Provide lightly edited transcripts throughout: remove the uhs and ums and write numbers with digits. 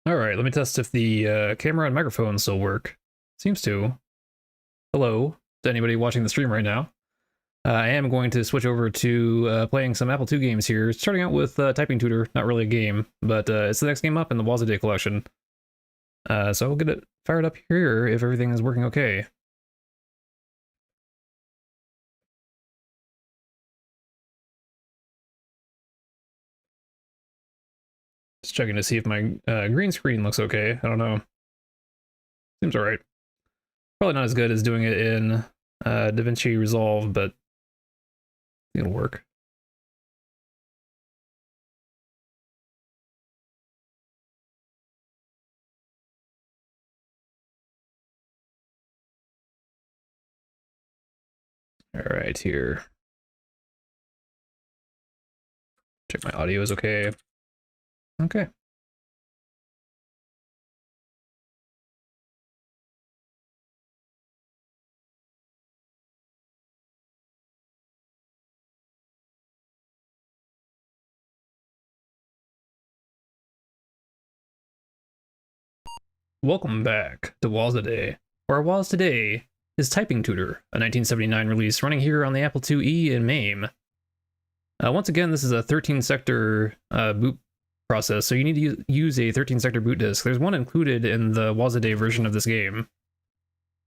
Alright, let me test if the camera and microphone still work. Seems to. Hello to anybody watching the stream right now. I am going to switch over to playing some Apple II games here, starting out with Typing Tutor, not really a game, but it's the next game up in the Wozzeday collection. So we'll get it fired up here if everything is working okay. Just checking to see if my green screen looks okay. I don't know. Seems alright. Probably not as good as doing it in DaVinci Resolve, but it'll work. Alright, here. Check my audio is okay. Okay. Welcome back to Wozzeday. Where Woz today is Typing Tutor, a 1979 release running here on the Apple IIe in MAME. Once again, this is a 13-sector boot process, so you need to use a 13-sector boot disk. There's one included in the Wozzeday version of this game.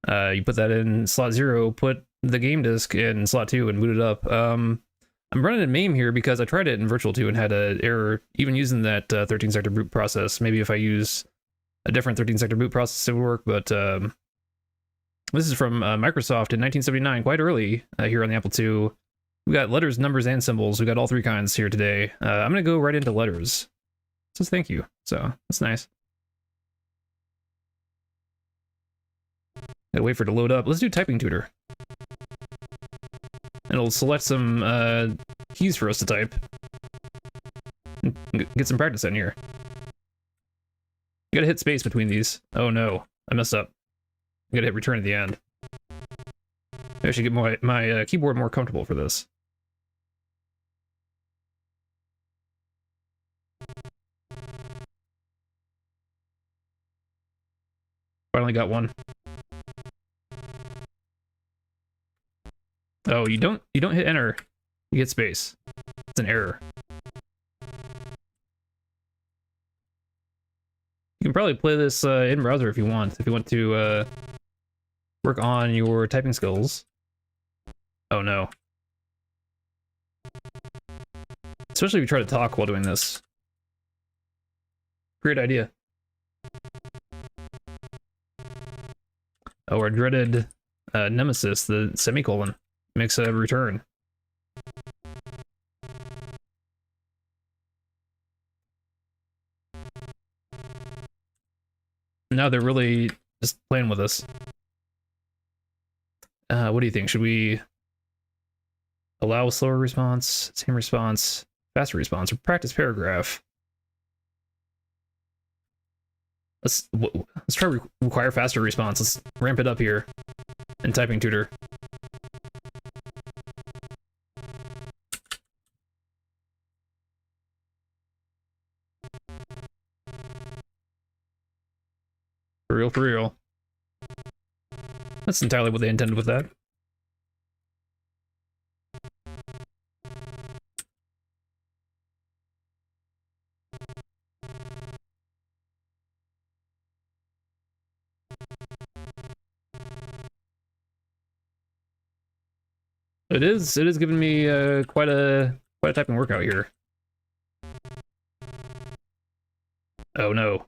You put that in slot 0, put the game disk in slot 2, and boot it up. I'm running in MAME here because I tried it in Virtual 2 and had an error even using that 13-sector boot process. Maybe if I use a different 13-sector boot process it would work, but this is from Microsoft in 1979, quite early here on the Apple II. We got letters, numbers, and symbols. We got all three kinds here today. I'm gonna go right into letters. It says thank you, so that's nice. Gotta wait for it to load up. Let's do Typing Tutor. It'll select some keys for us to type. Get some practice in here. You gotta hit space between these. Oh no, I messed up. I gotta hit return at the end. I should get my keyboard more comfortable for this. Finally got one. Oh, you don't hit enter. You hit space. It's an error. You can probably play this in browser if you want to work on your typing skills. Oh no. Especially if you try to talk while doing this. Great idea. Oh, our dreaded nemesis, the semicolon, makes a return. Now they're really just playing with us. What do you think? Should we allow a slower response, same response, faster response, or practice paragraph? Let's try require faster response. Let's ramp it up here in Typing Tutor. For real, for real. That's entirely what they intended with that. It is giving me quite a typing workout here. Oh no.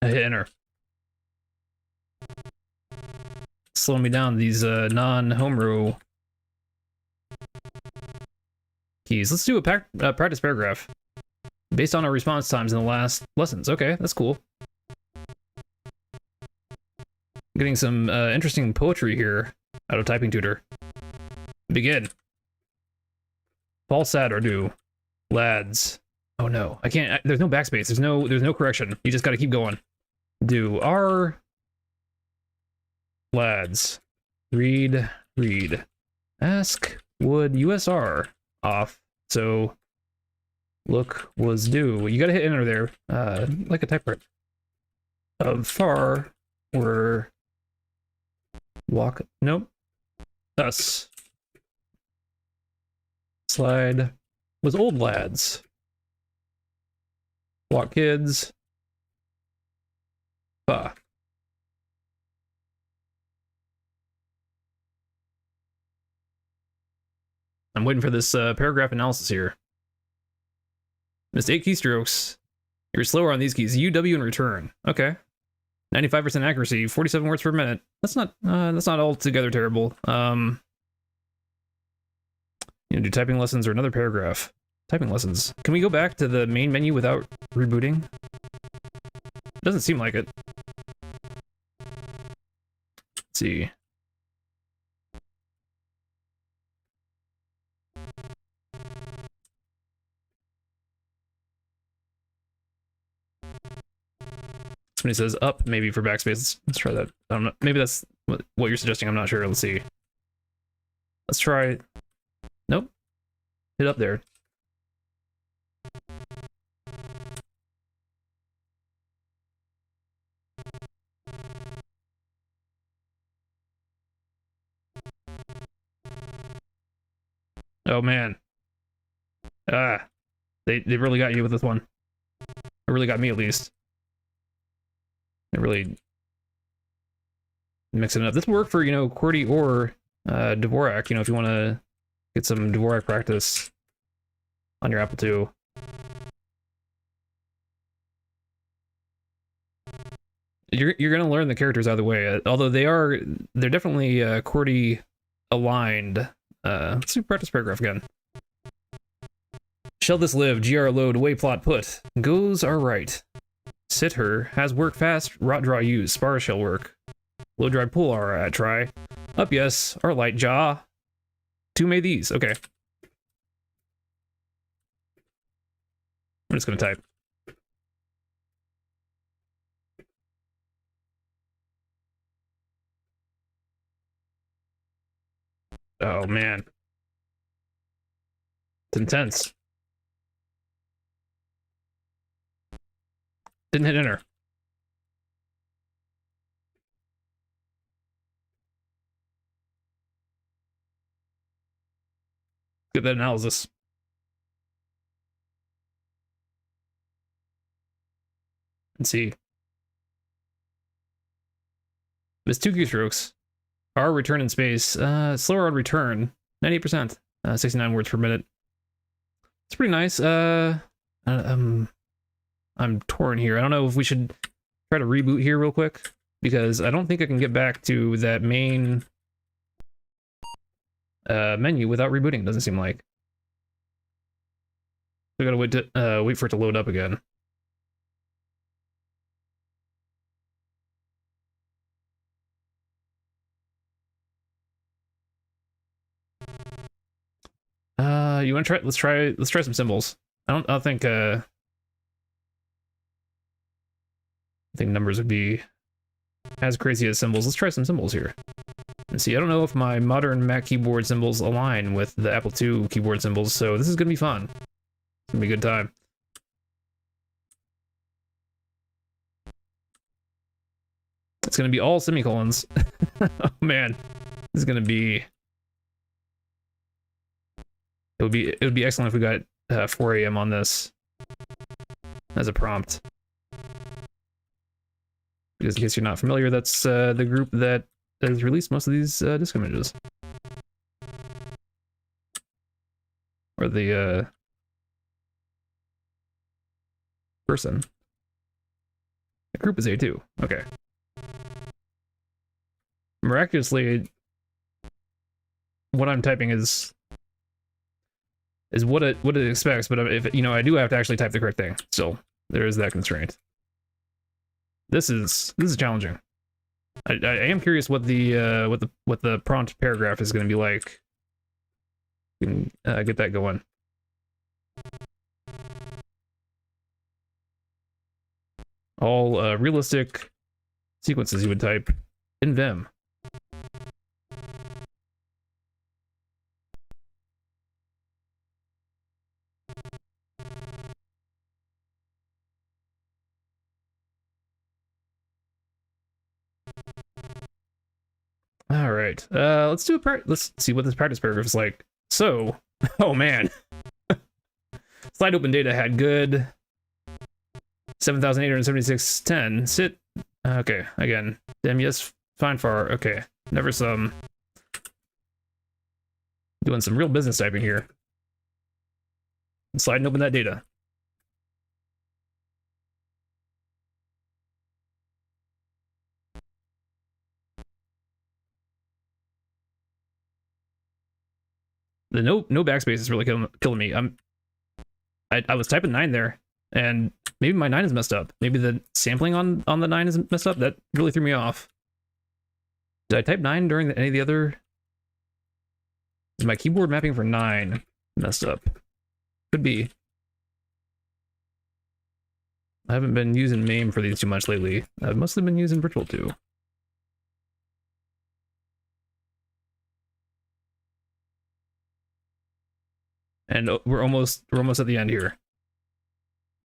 I hit enter. Slowing me down these non-home row keys. Let's do a practice paragraph based on our response times in the last lessons. Okay, that's cool. Getting some interesting poetry here out of Typing Tutor. Begin. Fall sad or do. Lads. Oh no, I can't. There's no backspace. There's no correction. You just got to keep going. Do our lads read. Ask would USR off. So look was due. You gotta hit enter there, like a typewriter. Of far were walk. Nope. Us. Slide was old lads. Walk kids. Bah. I'm waiting for this paragraph analysis here. Missed 8 keystrokes. You're slower on these keys. U, W, and return. Okay. 95% accuracy, 47 words per minute. That's not altogether terrible. You know, do typing lessons or another paragraph. Typing lessons. Can we go back to the main menu without rebooting? Doesn't seem like it. Let's see. Somebody says up, maybe for backspace. Let's try that. I don't know. Maybe that's what you're suggesting. I'm not sure. Let's see. Let's try. Nope. Hit up there. Oh man. Ah. They really got you with this one. It really got me at least. They really mixing it up. This will work for, you know, QWERTY or Dvorak, you know, if you want to get some Dvorak practice on your Apple II. You're gonna learn the characters out of the way, although they're definitely QWERTY aligned. Let's do practice paragraph again. Shall this live? GR load, away plot put. Goes are right. Sit her, has work fast, rot draw use, spar shall work. Low dry pull are at try. Up yes, our light jaw. Two may these, okay. I'm just gonna type. Oh man. It's intense. Didn't hit enter. Get that analysis. Let's see. There's 2 keystrokes. R return in space. Slower on return. 98%. 69 words per minute. It's pretty nice. I'm torn here. I don't know if we should try to reboot here real quick, because I don't think I can get back to that main menu without rebooting. Doesn't seem like. We gotta wait for it to load up again. You want to try? Let's try some symbols. I don't think I think numbers would be as crazy as symbols. Let's try some symbols here. And see, I don't know if my modern Mac keyboard symbols align with the Apple II keyboard symbols, so this is gonna be fun. It's gonna be a good time. It's gonna be all semicolons. Oh man, this is gonna be. It would be excellent if we got 4 a.m. on this as a prompt. Because in case you're not familiar, that's the group that has released most of these disk images. Or the person. The group is A2. Okay. Miraculously, what I'm typing is what it expects, but if you know, I do have to actually type the correct thing. Still, there is that constraint. This is challenging. I am curious what the prompt paragraph is going to be like. We can get that going. All realistic sequences you would type in Vim. All right. Let's do let's see what this practice paragraph is like. So, oh man. Slide open data had good 7,876.10. Sit. Okay, again. Damn, yes, fine far. Okay. Never some. Doing some real business typing here. Slide and open that data. The no backspace is really killing me. I was typing 9 there, and maybe my 9 is messed up. Maybe the sampling on the 9 is messed up. That really threw me off. Did I type 9 during any of the other? Is my keyboard mapping for 9 messed up? Could be. I haven't been using MAME for these too much lately. I've mostly been using Virtual 2. And we're almost at the end here.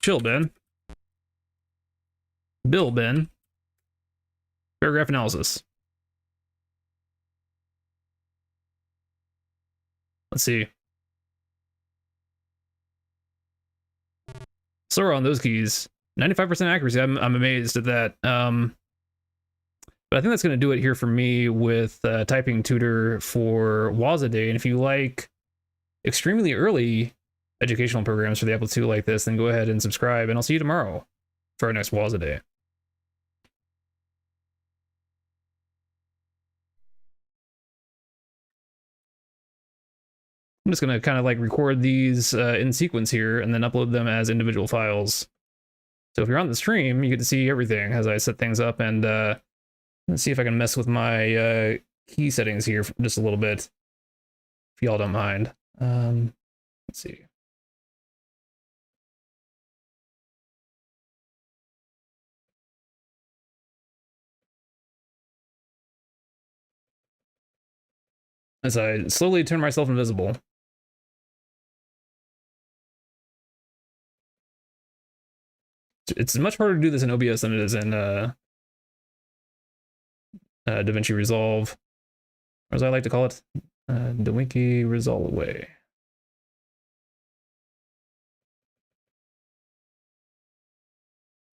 Chill, Ben. Bill, Ben. Paragraph analysis. Let's see. Slower on those keys. 95% accuracy. I'm amazed at that. But I think that's going to do it here for me with Typing Tutor for Wazaday. And if you like extremely early educational programs for the Apple II like this, then go ahead and subscribe, and I'll see you tomorrow for our next Wazaday. I'm just going to kind of like record these in sequence here and then upload them as individual files. So if you're on the stream, you get to see everything as I set things up, and let's see if I can mess with my key settings here just a little bit, if y'all don't mind. Let's see. As I slowly turn myself invisible. It's much harder to do this in OBS than it is in DaVinci Resolve, or as I like to call it, DaVinci Resolve Away.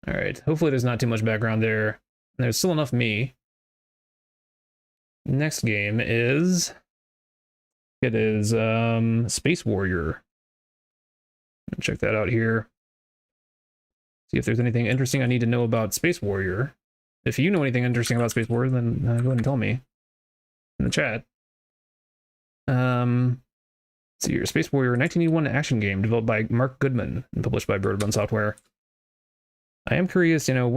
All right, hopefully there's not too much background there. There's still enough me. Next game is... It is Space Warrior. Check that out here. See if there's anything interesting I need to know about Space Warrior. If you know anything interesting about Space Warrior, then go ahead and tell me in the chat. Let's see here. Space Warrior, 1981 action game developed by Mark Goodman and published by Broderbund Software. I am curious, you know,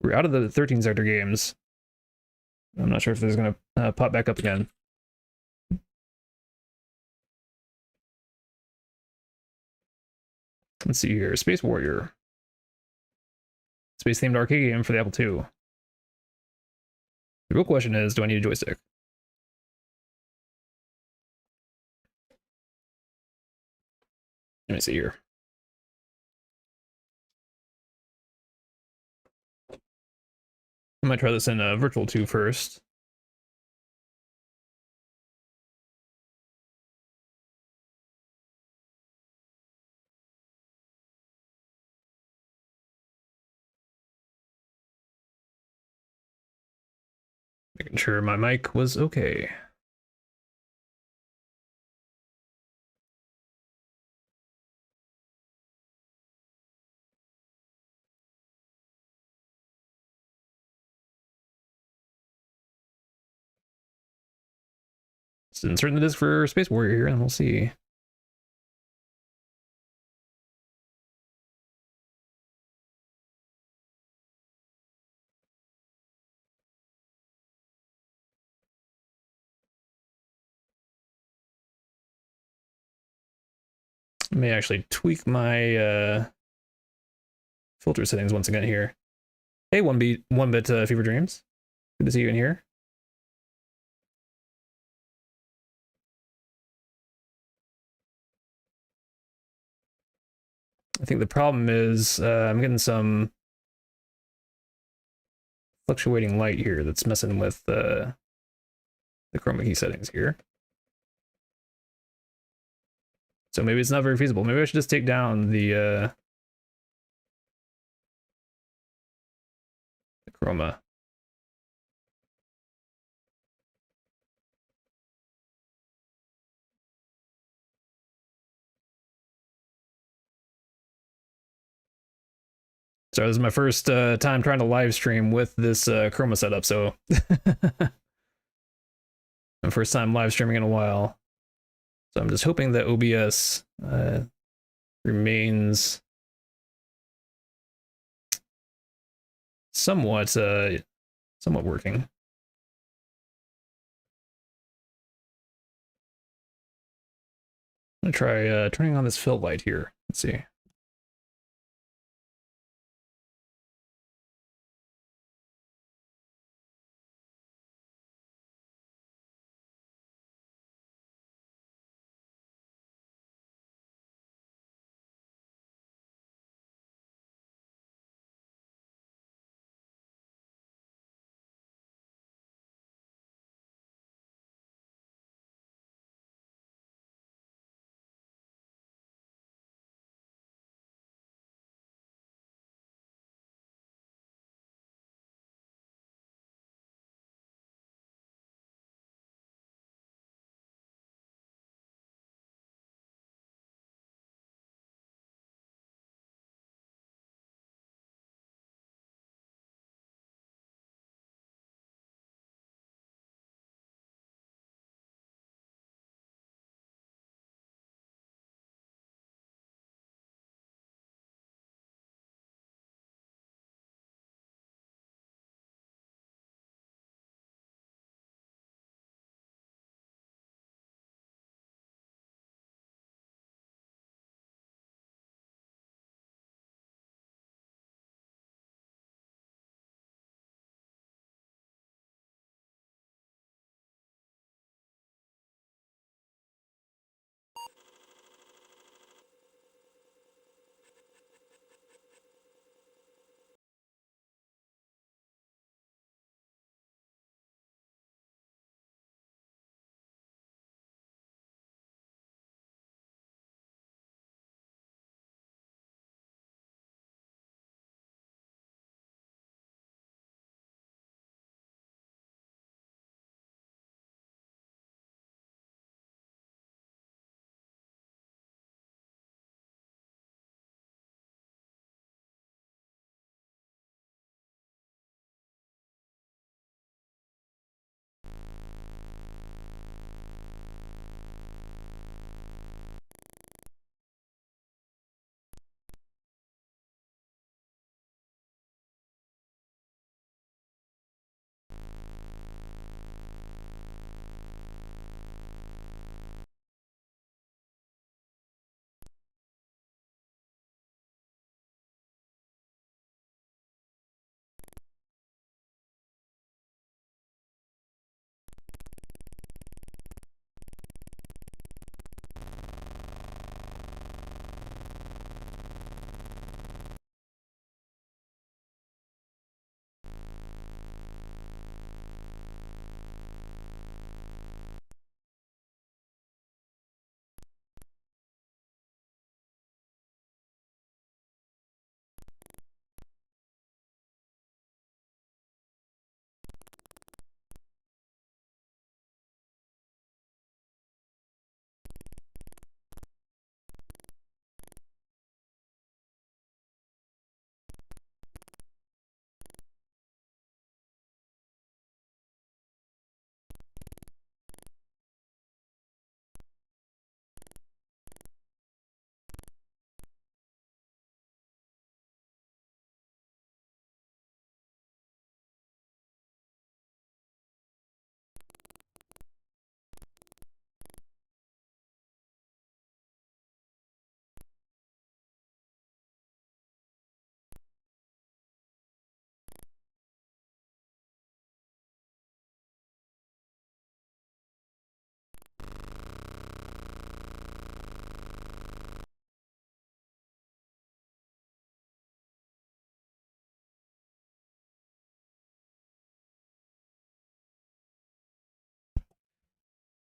we're out of the 13 sector games. I'm not sure if this is going to pop back up again. Let's see here. Space Warrior. Space-themed arcade game for the Apple II. The real question is, do I need a joystick? Let me see here. I might try this in Virtual 2 first. Making sure my mic was okay. Let's insert the disk for Space Warrior here, and we'll see. I may actually tweak my filter settings once again here. Hey, one bit Fever Dreams. Good to see you in here. I think the problem is I'm getting some fluctuating light here that's messing with the chroma key settings here. So maybe it's not very feasible. Maybe I should just take down the chroma. So this is my first time trying to live stream with this chroma setup, so my first time live streaming in a while. So I'm just hoping that OBS remains somewhat working. I'm gonna try turning on this fill light here. Let's see.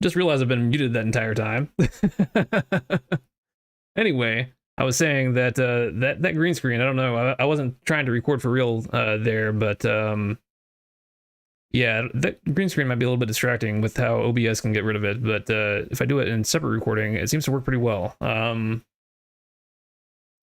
Just realized I've been muted that entire time. Anyway, I was saying that that green screen. I don't know. I wasn't trying to record for real there, but yeah, that green screen might be a little bit distracting with how OBS can get rid of it. But if I do it in separate recording, it seems to work pretty well.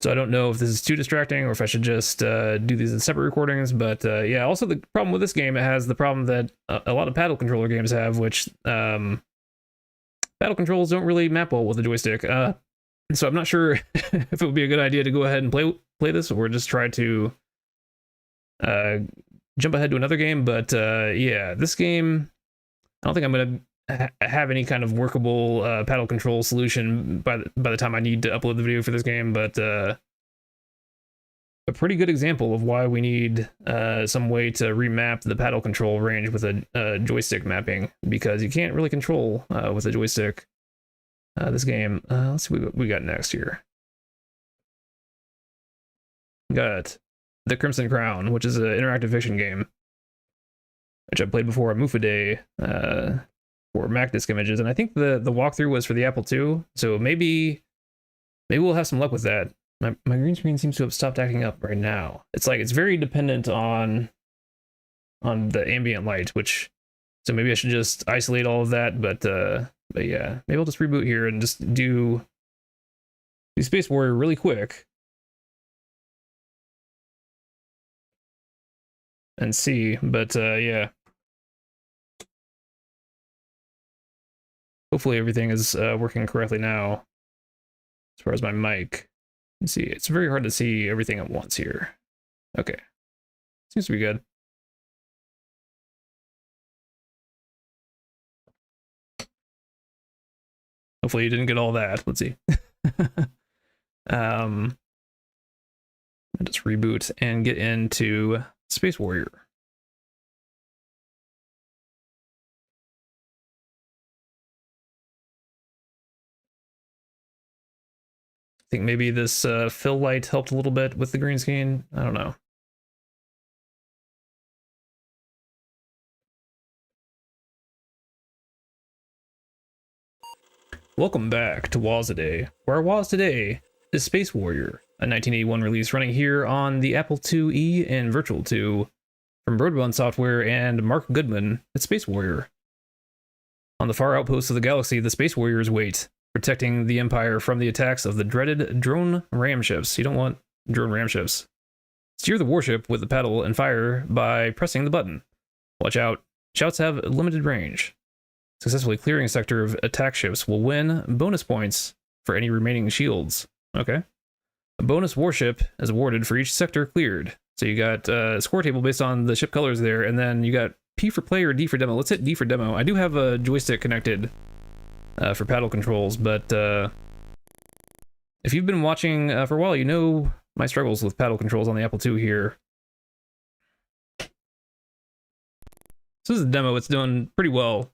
So I don't know if this is too distracting or if I should just do these in separate recordings. But yeah, also the problem with this game, it has the problem that a lot of paddle controller games have, which paddle controls don't really map well with the joystick. So I'm not sure if it would be a good idea to go ahead and play this or just try to jump ahead to another game. But yeah, this game, I don't think I'm going to have any kind of workable paddle control solution by the time I need to upload the video for this game. But a pretty good example of why we need some way to remap the paddle control range with a joystick mapping, because you can't really control with a joystick this game. Let's see what we got next here. We got The Crimson Crown, which is an interactive fiction game, which I played before on Mufa Day for Mac Disk Images, and I think the walkthrough was for the Apple II, so maybe we'll have some luck with that. My green screen seems to have stopped acting up right now. It's like it's very dependent on the ambient light, which, so maybe I should just isolate all of that. But yeah, maybe I'll just reboot here and just do Space Warrior really quick and see. But yeah, hopefully everything is working correctly now as far as my mic. Let's see, it's very hard to see everything at once here. Okay, seems to be good. Hopefully you didn't get all that. Let's see. I'll just reboot and get into Space Warrior. I think maybe this fill light helped a little bit with the green screen. I don't know. Welcome back to Woz Today, where our Woz today is Space Warrior, a 1981 release running here on the Apple IIe and Virtual 2 from Broadband Software and Mark Goodman at Space Warrior. On the far outposts of the galaxy, the Space Warriors wait, protecting the Empire from the attacks of the dreaded drone ram ships. You don't want drone ram ships. Steer the warship with the paddle and fire by pressing the button. Watch out, shouts have limited range. Successfully clearing a sector of attack ships will win bonus points for any remaining shields. Okay. A bonus warship is awarded for each sector cleared. So you got a score table based on the ship colors there, and then you got P for play or D for demo. Let's hit D for demo. I do have a joystick connected for paddle controls, but if you've been watching for a while, you know my struggles with paddle controls on the Apple II here. So this is a demo. It's doing pretty well.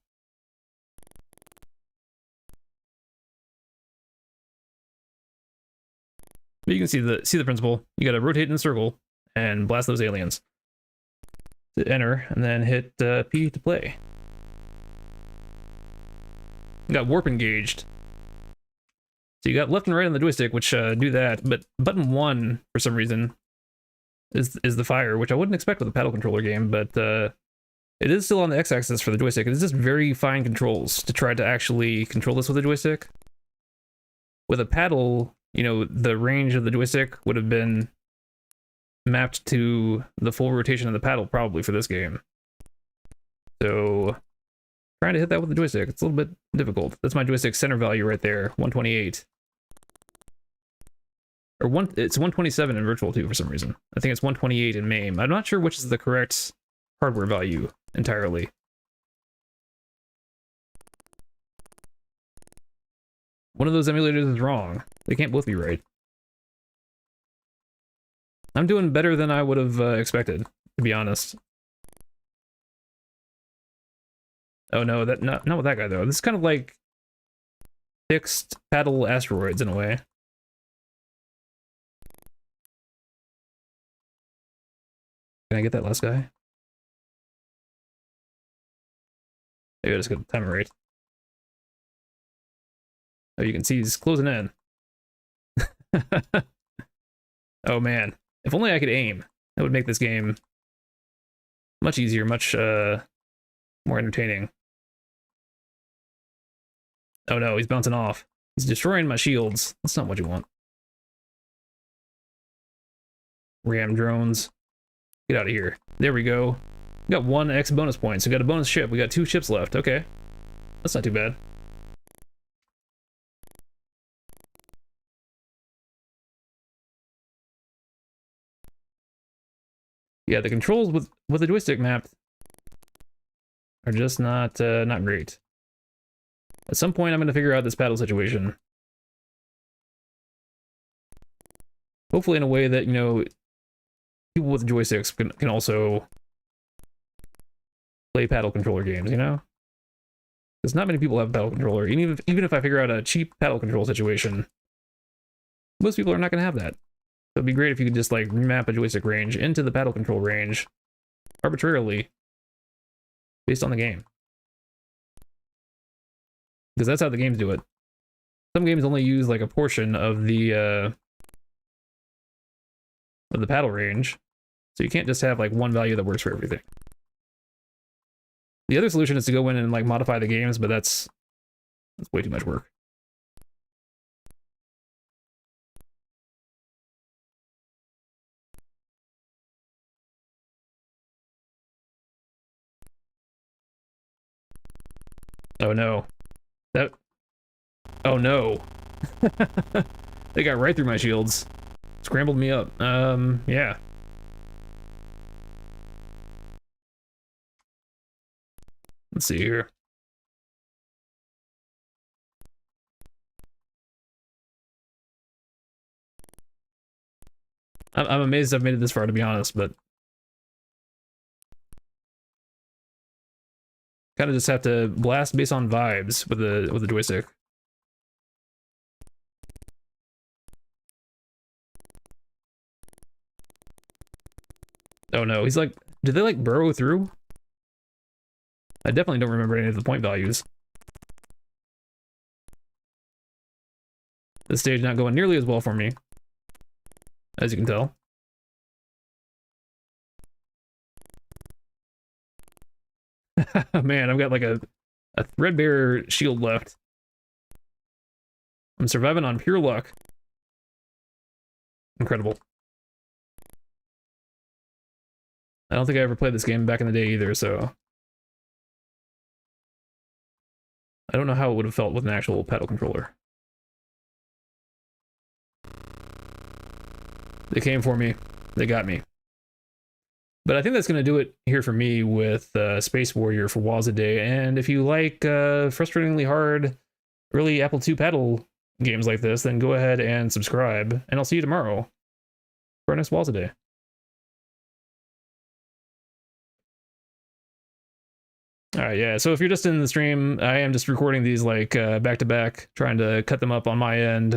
But you can see the principle. You got to rotate in a circle and blast those aliens. To enter, and then hit P to play. You got warp engaged. So you got left and right on the joystick, which do that, but button 1, for some reason, is the fire, which I wouldn't expect with a paddle controller game, but it is still on the x-axis for the joystick. It's just very fine controls to try to actually control this with a joystick. With a paddle, you know, the range of the joystick would have been mapped to the full rotation of the paddle probably for this game. So trying to hit that with the joystick, it's a little bit difficult. That's my joystick center value right there, 128. Or it's 127 in Virtual 2 for some reason. I think it's 128 in MAME. I'm not sure which is the correct hardware value entirely. One of those emulators is wrong. They can't both be right. I'm doing better than I would have expected, to be honest. Oh no, not with that guy though. This is kind of like fixed paddle asteroids in a way. Can I get that last guy? Maybe I just got the timer right. Oh, you can see he's closing in. Oh man, if only I could aim. That would make this game much easier, much more entertaining. Oh no, he's bouncing off. He's destroying my shields. That's not what you want. Ram drones. Get out of here. There we go. We got 1x bonus points. We got a bonus ship. We got 2 ships left. Okay. That's not too bad. Yeah, the controls with the joystick map are just not great. At some point, I'm going to figure out this paddle situation. Hopefully in a way that, you know, people with joysticks can also play paddle controller games, you know? Because not many people have a paddle controller. Even if I figure out a cheap paddle control situation, most people are not going to have that. So it'd be great if you could just, like, remap a joystick range into the paddle control range arbitrarily based on the game. Because that's how the games do it. Some games only use, like, a portion of the paddle range, so you can't just have, like, one value that works for everything. The other solution is to go in and, like, modify the games, but that's way too much work. Oh no. Oh no. They got right through my shields. Scrambled me up. Yeah. Let's see here. I'm amazed I've made it this far, to be honest, but kind of just have to blast based on vibes with the joystick. Oh no, he's like, did they like burrow through? I definitely don't remember any of the point values. This stage not going nearly as well for me, as you can tell. Man, I've got like a threadbare shield left. I'm surviving on pure luck. Incredible. I don't think I ever played this game back in the day either, so I don't know how it would have felt with an actual paddle controller. They came for me. They got me. But I think that's going to do it here for me with Space Warrior for Wazaday. And if you like frustratingly hard early Apple II paddle games like this, then go ahead and subscribe. And I'll see you tomorrow for our next Wazaday. Alright, yeah, so if you're just in the stream, I am just recording these like back to back, trying to cut them up on my end.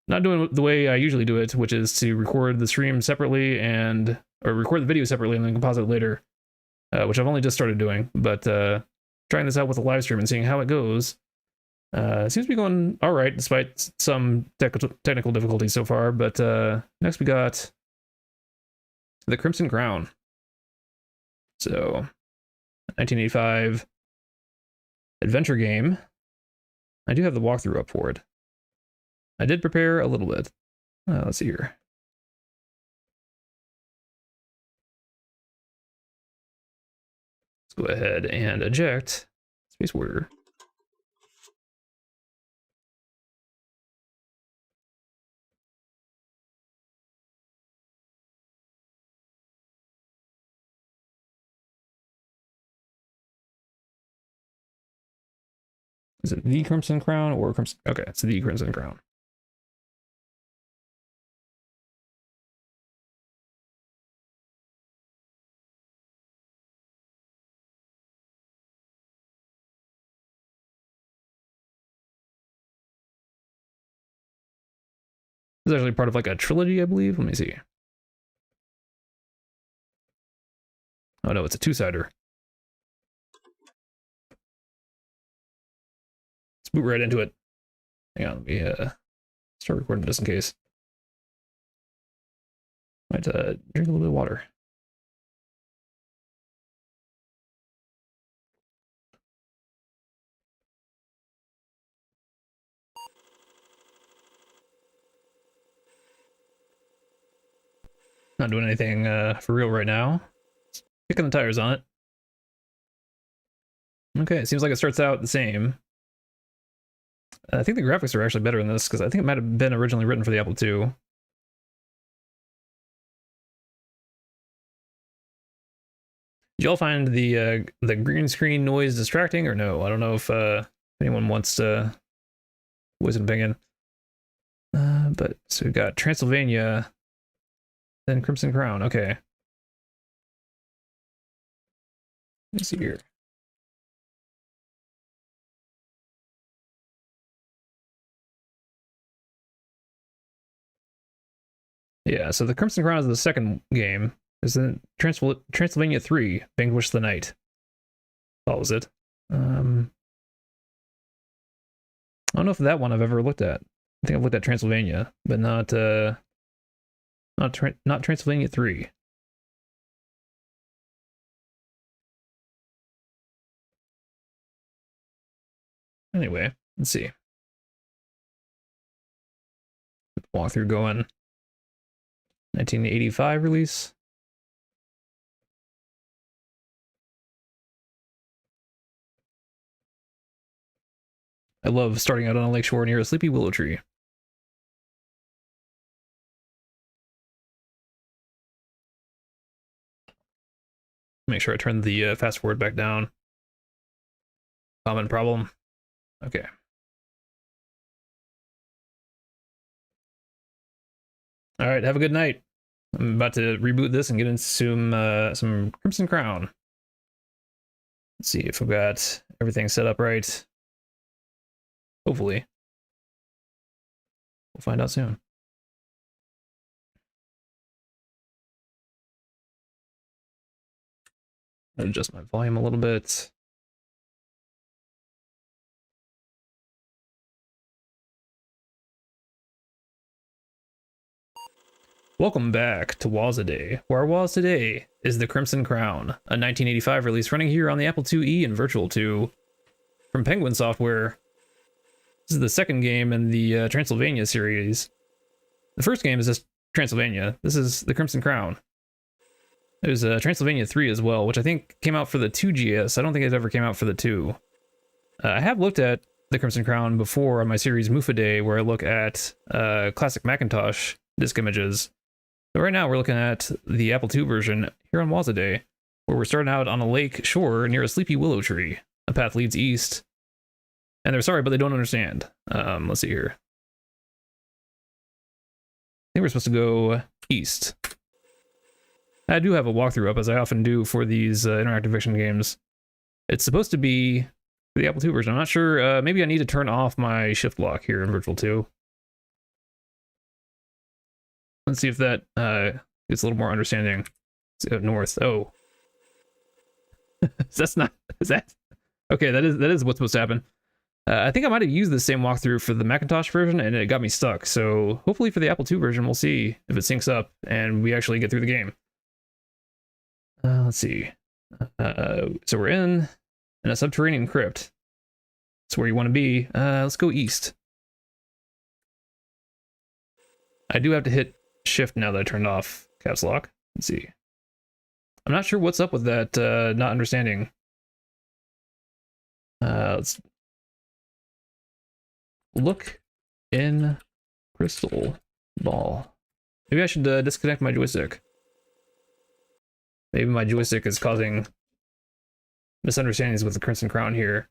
Not doing the way I usually do it, which is to record the stream separately or record the video separately and then composite it later, which I've only just started doing, but trying this out with a live stream and seeing how it goes. Seems to be going all right, despite some technical difficulties so far, but next we got the Crimson Crown. So, 1985 adventure game. I do have the walkthrough up for it. I did prepare a little bit. Let's see here. Let's go ahead and eject Space Warrior. Is it the Crimson Crown or Crimson? Okay, it's the Crimson Crown. This is actually part of like a trilogy, I believe. Let me see. Oh no, it's a two-sider. Let's boot right into it. Hang on, let me start recording just in case. Might drink a little bit of water. Not doing anything for real right now. Kicking the tires on it. Okay, it seems like it starts out the same. I think the graphics are actually better in this because I think it might have been originally written for the Apple II. Did y'all find the green screen noise distracting or no? I don't know if anyone wants to voice an opinion. But so we've got Transylvania, then Crimson Crown. Okay. Let's see here. Yeah, so the Crimson Crown is the second game. Is then Transylvania 3, Vanquish the Night. Follows it. I don't know if that one I've ever looked at. I think I've looked at Transylvania, but not Transylvania 3. Anyway, let's see. Walkthrough going. 1985 release. I love starting out on a lakeshore near a sleepy willow tree. Make sure I turn the fast forward back down. Common problem. Okay. All right, have a good night. I'm about to reboot this and get into some Crimson Crown. Let's see if I've got everything set up right. Hopefully. We'll find out soon. Adjust my volume a little bit. Welcome back to Wozzeday, where our Woz today is the Crimson Crown, a 1985 release running here on the Apple IIe and Virtual 2 from Penguin Software. This is the second game in the Transylvania series. The first game is just Transylvania. This is the Crimson Crown. There's Transylvania 3 as well, which I think came out for the 2GS. I don't think it ever came out for the 2. I have looked at the Crimson Crown before on my series Mufaday, where I look at classic Macintosh disk images. So right now we're looking at the Apple II version here on Wozzeday, where we're starting out on a lake shore near a sleepy willow tree. A path leads east. And they're sorry, but they don't understand. Let's see here. I think we're supposed to go east. I do have a walkthrough up, as I often do for these interactive fiction games. It's supposed to be for the Apple II version. I'm not sure. Maybe I need to turn off my shift lock here in Virtual 2. Let's see if that gets a little more understanding. Let's go north. Oh. That's not... Is that... Okay, that is what's supposed to happen. I think I might have used the same walkthrough for the Macintosh version, and it got me stuck. So hopefully for the Apple II version, we'll see if it syncs up and we actually get through the game. Let's see. So we're in a subterranean crypt. That's where you want to be. Let's go east. I do have to hit shift now that I turned off caps lock. Let's see. I'm not sure what's up with that not understanding. Let's look in crystal ball. Maybe I should disconnect my joystick. Maybe my joystick is causing misunderstandings with the Crimson Crown here.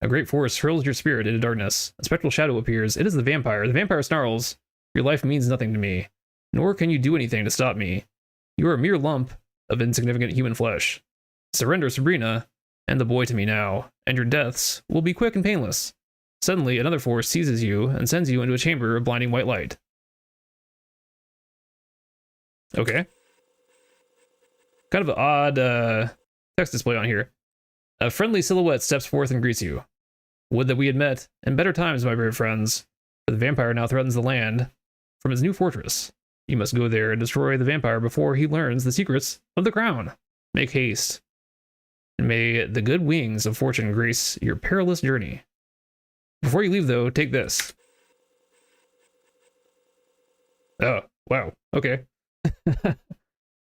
A great force hurls your spirit into darkness. A spectral shadow appears. It is the vampire. The vampire snarls, "Your life means nothing to me, nor can you do anything to stop me. You are a mere lump of insignificant human flesh. Surrender Sabrina and the boy to me now, and your deaths will be quick and painless." Suddenly, another force seizes you and sends you into a chamber of blinding white light. Okay. Kind of an odd text display on here. A friendly silhouette steps forth and greets you. Would that we had met in better times, my brave friends. For the vampire now threatens the land from his new fortress. You must go there and destroy the vampire before he learns the secrets of the crown. Make haste. And may the good wings of fortune grace your perilous journey. Before you leave, though, take this. Oh, wow. Okay.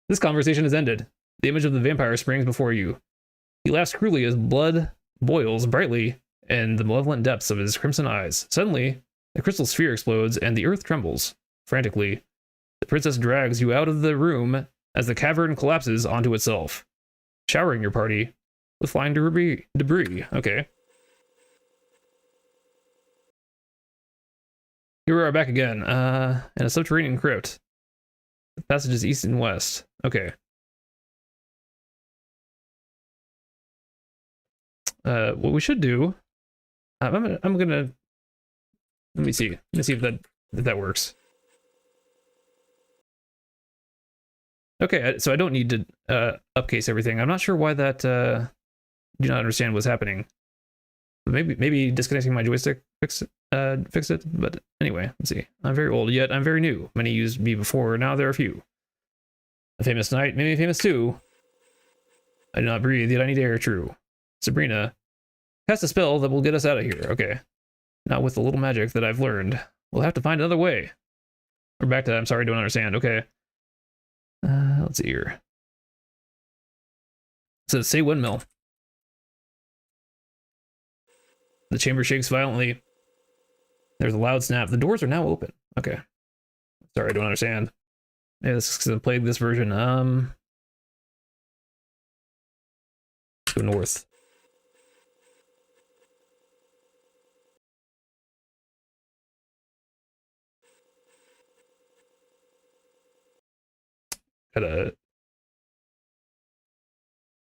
This conversation is ended. The image of the vampire springs before you. He laughs cruelly as blood boils brightly in the malevolent depths of his crimson eyes. Suddenly, the crystal sphere explodes and the earth trembles. Frantically, the princess drags you out of the room as the cavern collapses onto itself, showering your party with flying debris. Okay. Here we are back again, in a subterranean crypt. The passage is east and west. Okay. What we should do, I'm gonna let me see if that works. Okay, so I don't need to upcase everything. I'm not sure why that do not understand what's happening. Maybe disconnecting my joystick fix it. But anyway, let's see. I'm very old, yet I'm very new. Many used me before, now there are few. A famous knight, maybe famous too. I do not breathe, yet I need air, true. Sabrina, cast a spell that will get us out of here. Okay. Not with the little magic that I've learned. We'll have to find another way. We're back to I'm sorry, don't understand. Okay. Let's see here. It says, say windmill. The chamber shakes violently. There's a loud snap. The doors are now open. Okay. Sorry, I don't understand. Yeah, this is because I played this version. Let's go north. Got a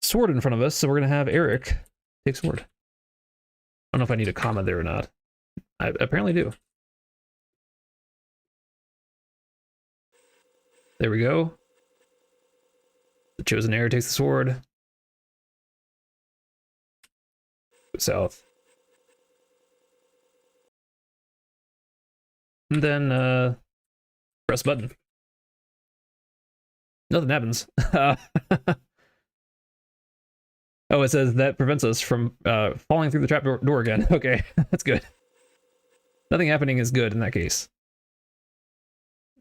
sword in front of us, so we're gonna have Eric take sword. I don't know if I need a comma there or not. I apparently do. There we go. The chosen heir takes the sword. Go south. And then press button. Nothing happens. Oh, it says that prevents us from falling through the trap door again. Okay, that's good. Nothing happening is good in that case.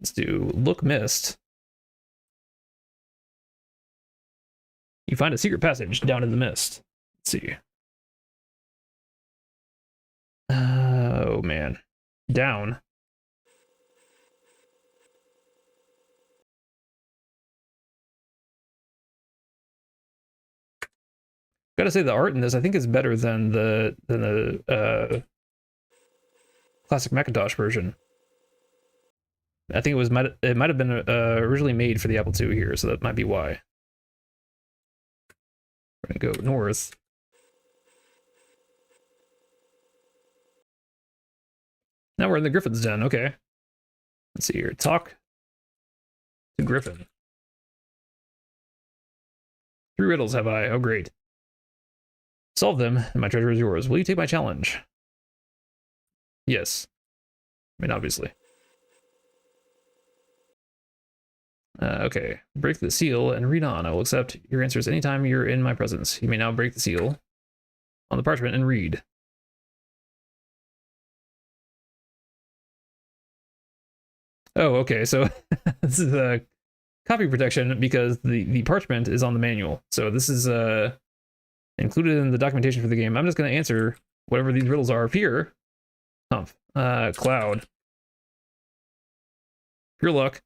Let's do look missed. You find a secret passage down in the mist. Let's see. Oh man, down. Gotta say the art in this I think is better than the classic Macintosh version. I think it might have been originally made for the Apple II here, so that might be why. We're gonna go north. Now we're in the Griffin's Den. Okay. Let's see here. Talk to Griffin. 3 riddles have I. Oh, great. Solve them, and my treasure is yours. Will you take my challenge? Yes. I mean, obviously. Okay. Break the seal and read on. I will accept your answers anytime you're in my presence. You may now break the seal on the parchment and read. Oh, okay. So this is a copy protection because the parchment is on the manual. So this is included in the documentation for the game. I'm just going to answer whatever these riddles are here. Humph. Cloud. Pure luck.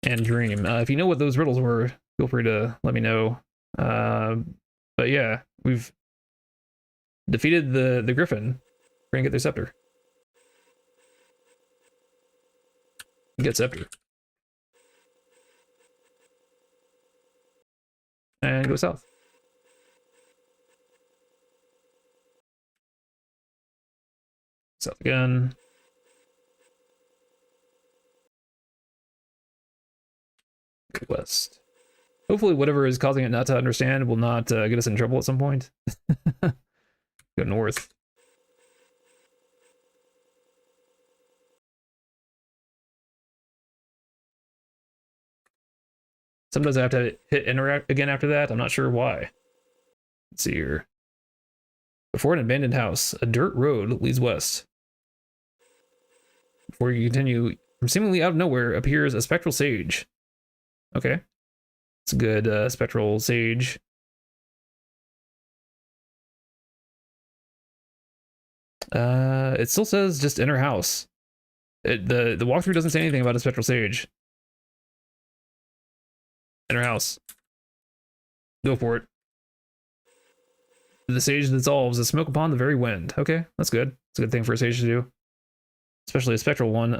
And dream. If you know what those riddles were, feel free to let me know. But yeah, we've defeated the Griffin. We're gonna get their scepter. Get scepter. And go south. South again. Go west. Hopefully whatever is causing it not to understand will not get us in trouble at some point. Go north. Sometimes I have to hit interact again after that. I'm not sure why. Let's see here. Before an abandoned house, a dirt road leads west. Before you continue, from seemingly out of nowhere appears a spectral sage. Okay. It's a good spectral sage. It still says just inner house. The walkthrough doesn't say anything about a spectral sage. Inner house. Go for it. The sage dissolves as smoke upon the very wind. Okay, that's good. It's a good thing for a sage to do. Especially a spectral one.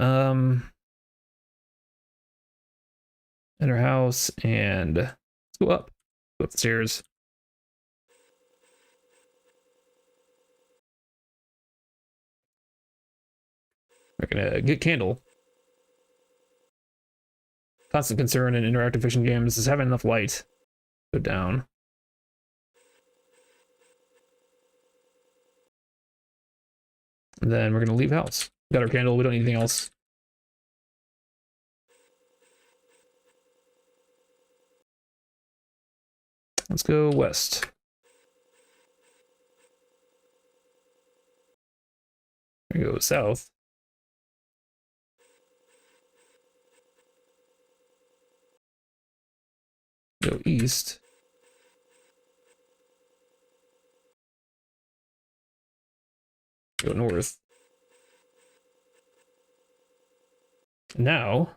Inner house, and let's go up. Go up the stairs. We're gonna get candle. Constant concern in interactive fiction games is having enough light. Go down. And then we're gonna leave house. Got our candle, we don't need anything else. Let's go west. We go south. Go east. Go north. Now,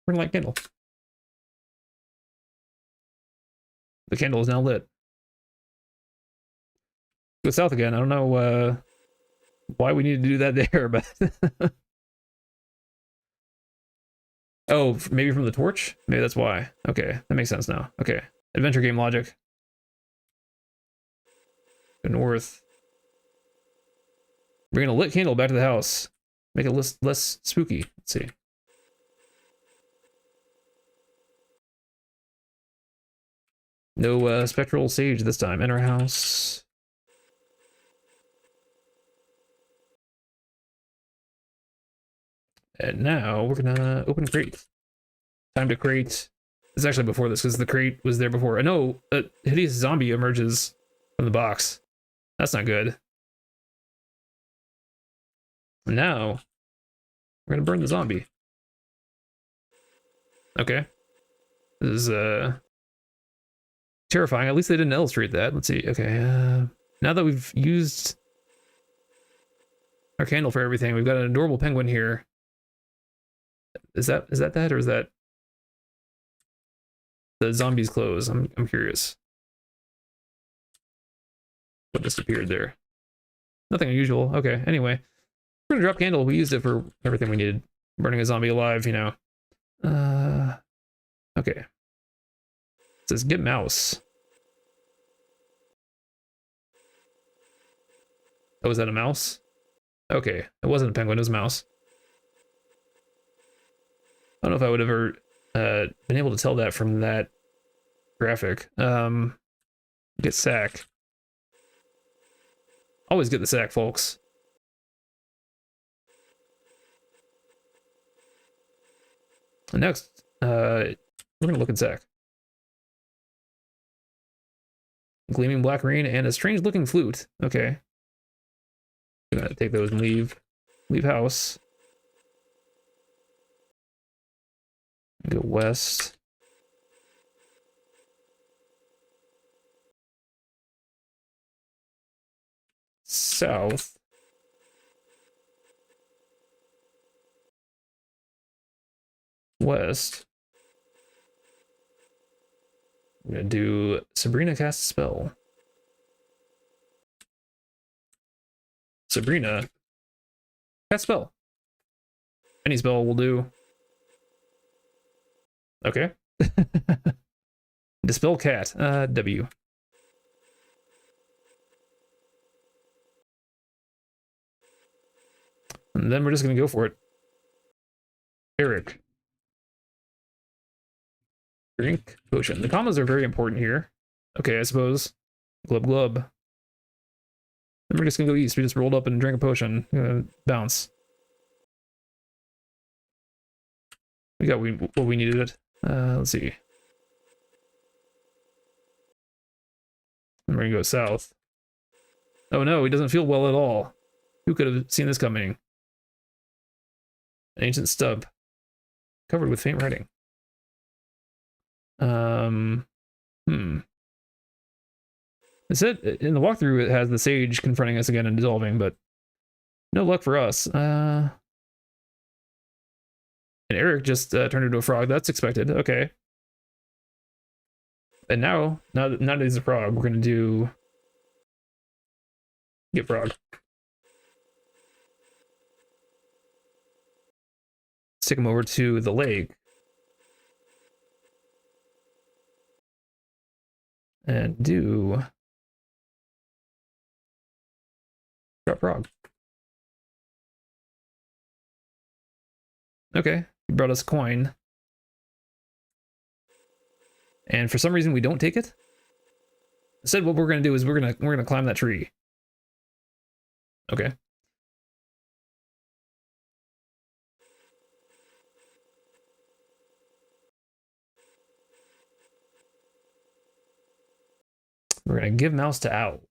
we're gonna light candle. The candle is now lit. Go south again. I don't know why we need to do that there, but oh, maybe from the torch? Maybe that's why. Okay, that makes sense now. Okay, adventure game logic. Go north. Bring a lit candle back to the house. Make it less spooky. Let's see. No spectral sage this time. Enter house. And now we're gonna open crate. Time to crate. It's actually before this because the crate was there before. I know a hideous zombie emerges from the box. That's not good. And now we're gonna burn the zombie. Okay. This is terrifying. At least they didn't illustrate that. Let's see. Okay. Now that we've used our candle for everything, we've got an adorable penguin here. Is that or is that the zombie's clothes? I'm curious. What disappeared there? Nothing unusual. Okay. Anyway, we're gonna drop candle. We used it for everything we needed. Burning a zombie alive, you know. Okay. It says get mouse. Oh, was that a mouse? Okay, it wasn't a penguin, it was a mouse. I don't know if I would have ever been able to tell that from that graphic. Get sack. Always get the sack, folks. And next, we're gonna look at sack. Gleaming black ring and a strange looking flute. Okay. I'm gonna take those and leave house. Go west. South. West. I'm gonna do Sabrina cast a spell. Sabrina cast spell. Any spell will do. Okay. Dispel cat. W. And then we're just gonna go for it. Eric. Drink potion. The commas are very important here. Okay, I suppose. Glub glub. Then we're just gonna go east. We just rolled up and drank a potion. Bounce. We got what we needed. Let's see. And we're gonna go south. Oh no, he doesn't feel well at all. Who could have seen this coming? An ancient stub. Covered with faint writing. It said in the walkthrough it has the sage confronting us again and dissolving, but no luck for us. And Eric just turned into a frog. That's expected. Okay. And now that he's a frog, we're gonna do get frog. Let's take him over to the lake. And do drop frog. Okay, he brought us a coin. And for some reason we don't take it. Instead, what we're gonna do is we're gonna climb that tree. Okay. We're gonna give mouse to owl.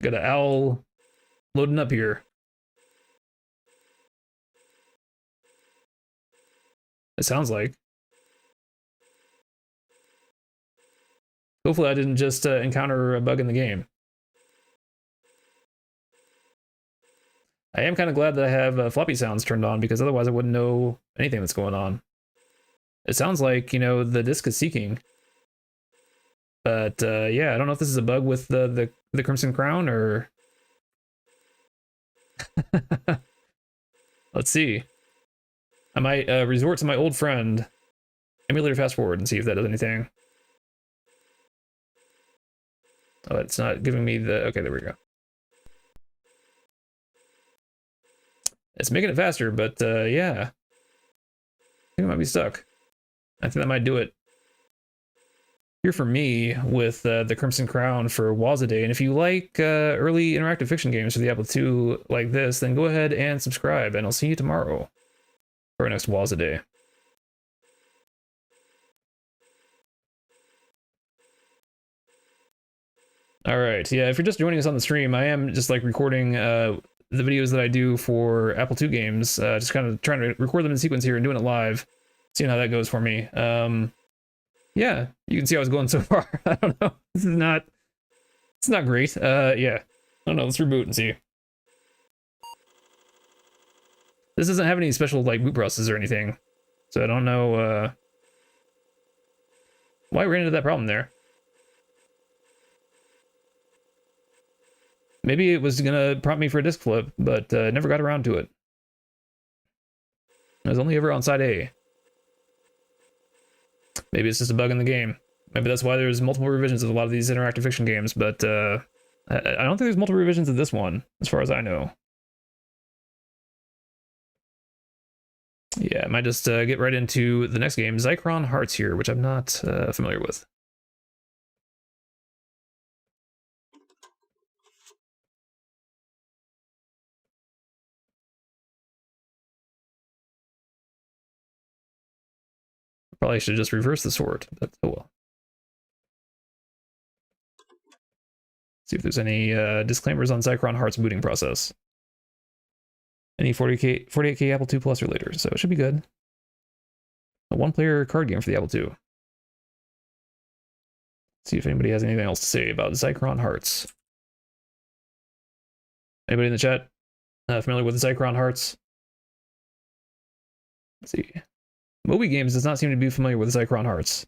Got an owl loading up here. It sounds like. Hopefully I didn't just encounter a bug in the game. I am kind of glad that I have floppy sounds turned on, because otherwise I wouldn't know anything that's going on. It sounds like, you know, the disc is seeking. But yeah, I don't know if this is a bug with the Crimson Crown or... Let's see. I might resort to my old friend, Emulator Fast Forward, and see if that does anything. Oh, it's not giving me the... Okay, there we go. It's making it faster, but yeah. I think it might be stuck. I think that might do it. Here for me with the Crimson Crown for Wazaday. And if you like early interactive fiction games for the Apple II like this, then go ahead and subscribe, and I'll see you tomorrow for our next Wazaday. All right, yeah, if you're just joining us on the stream, I am just like recording the videos that I do for Apple II games, just kind of trying to record them in sequence here and doing it live, seeing how that goes for me. Yeah, you can see how it's going so far. I don't know. It's not great. Yeah. I don't know. Let's reboot and see. This doesn't have any special like boot process or anything, so I don't know why we ran into that problem there. Maybe it was gonna prompt me for a disk flip, but never got around to it. I was only ever on side A. Maybe it's just a bug in the game. Maybe that's why there's multiple revisions of a lot of these interactive fiction games, but I don't think there's multiple revisions of this one, as far as I know. Yeah, I might just get right into the next game, Zychron Hearts here, which I'm not familiar with. Probably should just reverse the sword, but oh well. See if there's any disclaimers on Zychron Hearts booting process. Any 48K Apple II Plus or later, so it should be good. A one-player card game for the Apple II. See if anybody has anything else to say about Zychron Hearts. Anybody in the chat familiar with Zychron Hearts? Let's see. Moby Games does not seem to be familiar with Zychron Hearts.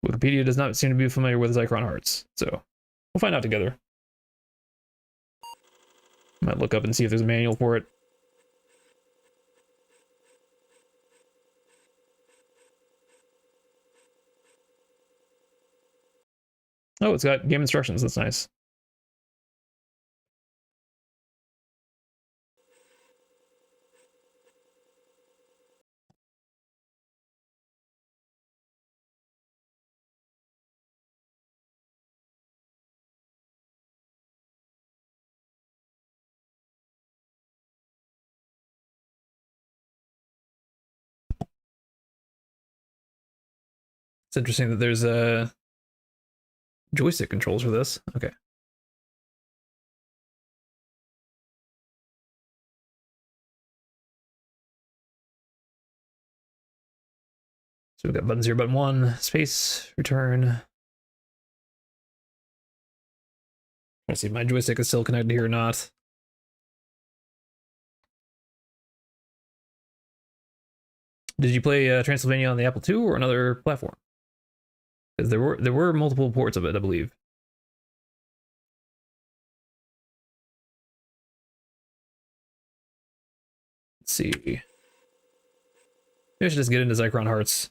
Wikipedia does not seem to be familiar with Zychron Hearts, so we'll find out together. Might look up and see if there's a manual for it. Oh, it's got game instructions. That's nice. It's interesting that there's a joystick controls for this. Okay. So we've got button 0, button 1, space, return. Let's see if my joystick is still connected here or not. Did you play Transylvania on the Apple II or another platform? Because there were multiple ports of it, I believe. Let's see. Maybe I should just get into Zychron Hearts.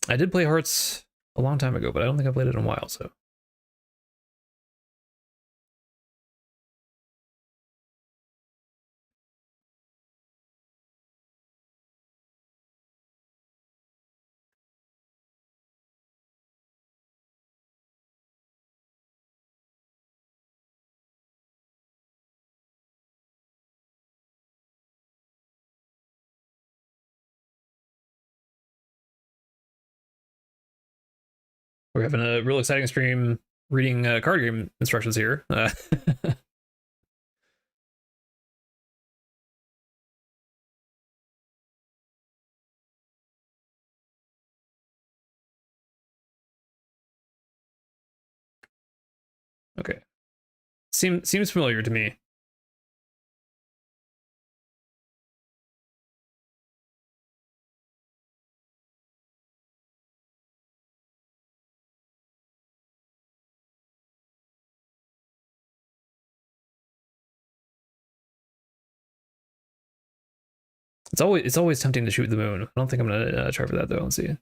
I did play Hearts a long time ago, but I don't think I played it in a while, so. We're having a real exciting stream reading card game instructions here. Okay. Seems familiar to me. It's always tempting to shoot the moon. I don't think I'm gonna try for that though. Let's see.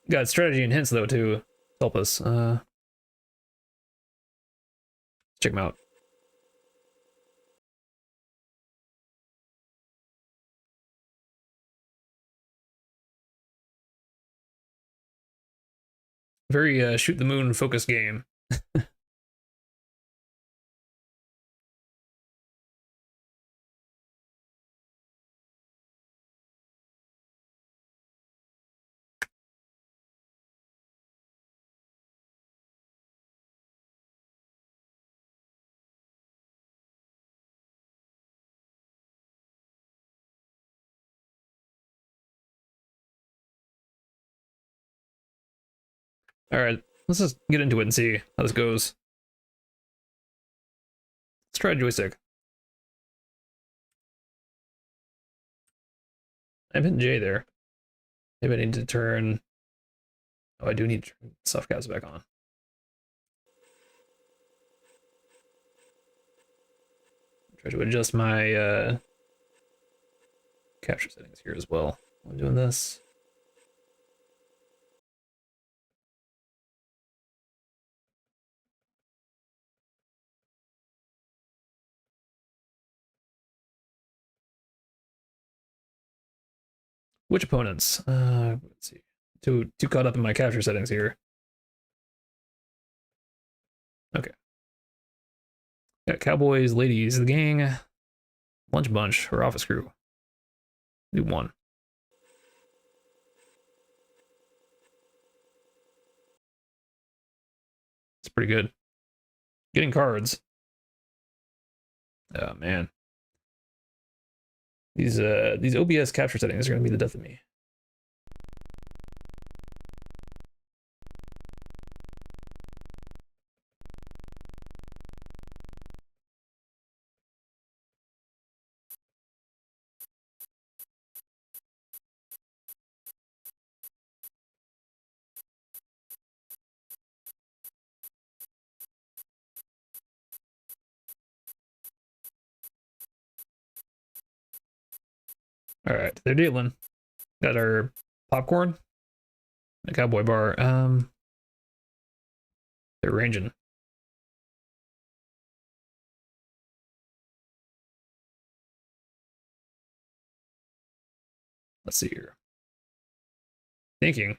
Got strategy and hints though to help us. Check them out. Very shoot the moon focused game. All right, let's just get into it and see how this goes. Let's try joystick. I'm hitting J there. Maybe I need to turn. Oh, I do need to turn soft caps back on. Try to adjust my capture settings here as well. I'm doing this. Which opponents? Let's see. Too caught up in my capture settings here. Okay. Got Cowboys, Ladies, the Gang, Lunch Bunch, or Office Crew. Do one. It's pretty good. Getting cards. Oh man. These OBS capture settings are gonna be the death of me. All right, they're dealing. Got our popcorn, a cowboy bar. They're ranging. Let's see here. Thinking.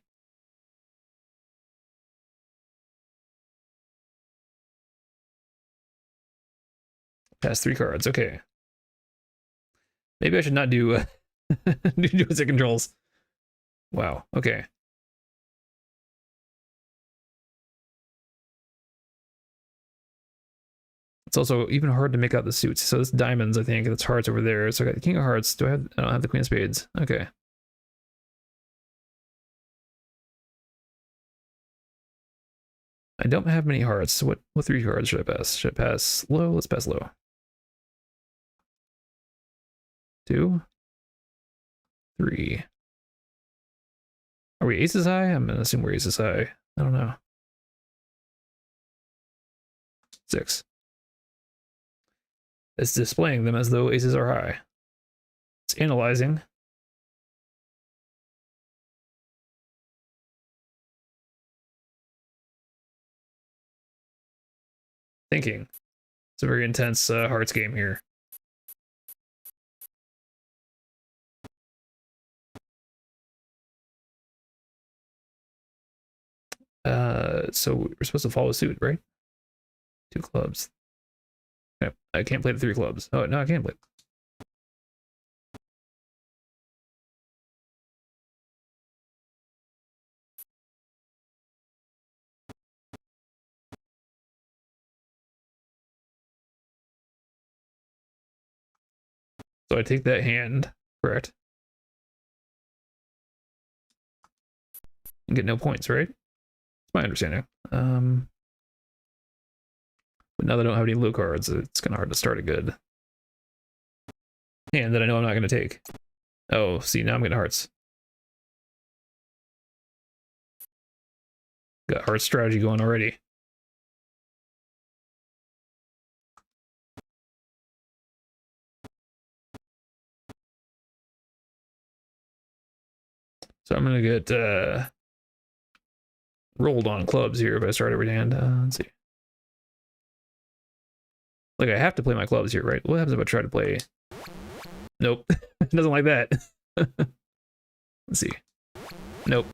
Pass 3 cards. Okay. Maybe I should not do do dualistic controls. Wow. Okay. It's also even hard to make out the suits. So this diamonds, I think, and it's hearts over there. So I got the King of Hearts. I don't have the Queen of Spades. Okay. I don't have many hearts. So what 3 cards should I pass? Should I pass low? Let's pass low. 2, 3. Are we aces high? I'm gonna assume we're aces high. I don't know. 6. It's displaying them as though aces are high. It's analyzing. Thinking. It's a very intense hearts game here. So we're supposed to follow suit, right? 2 clubs. Okay. I can't play the 3 clubs. Oh, no, I can't play. So I take that hand, correct? And get no points, right? That's my understanding. But now that I don't have any low cards, it's kind of hard to start a good hand that I know I'm not going to take. Oh, see, now I'm getting hearts. Got heart strategy going already. So I'm going to get rolled on clubs here if I start every hand. Let's see. Like, I have to play my clubs here, right? What happens if I try to play? Nope. It doesn't like that. Let's see. Nope.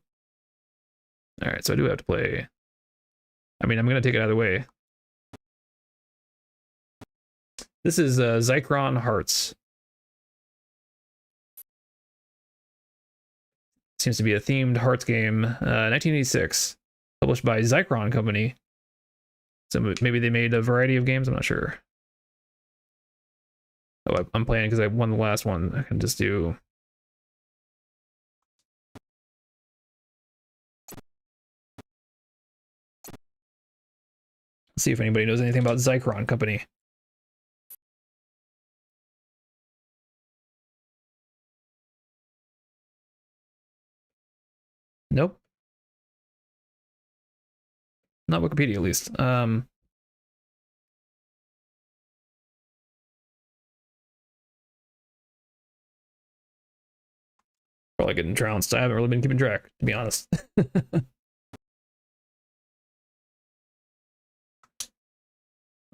All right, so I do have to play. I mean, I'm going to take it either way. This is Zychron Hearts. Seems to be a themed hearts game. 1986. Published by Zychron Company. So maybe they made a variety of games, I'm not sure. Oh, I'm playing because I won the last one. I can just do... Let's see if anybody knows anything about Zychron Company. Nope. Not Wikipedia, at least. Probably getting trounced. I haven't really been keeping track, to be honest. Let's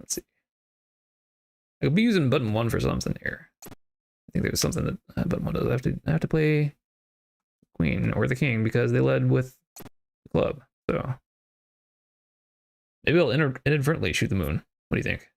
see. I could be using button 1 for something here. I think there's something that button 1 does. I have to play queen or the king because they led with the club. So maybe I'll inadvertently shoot the moon. What do you think?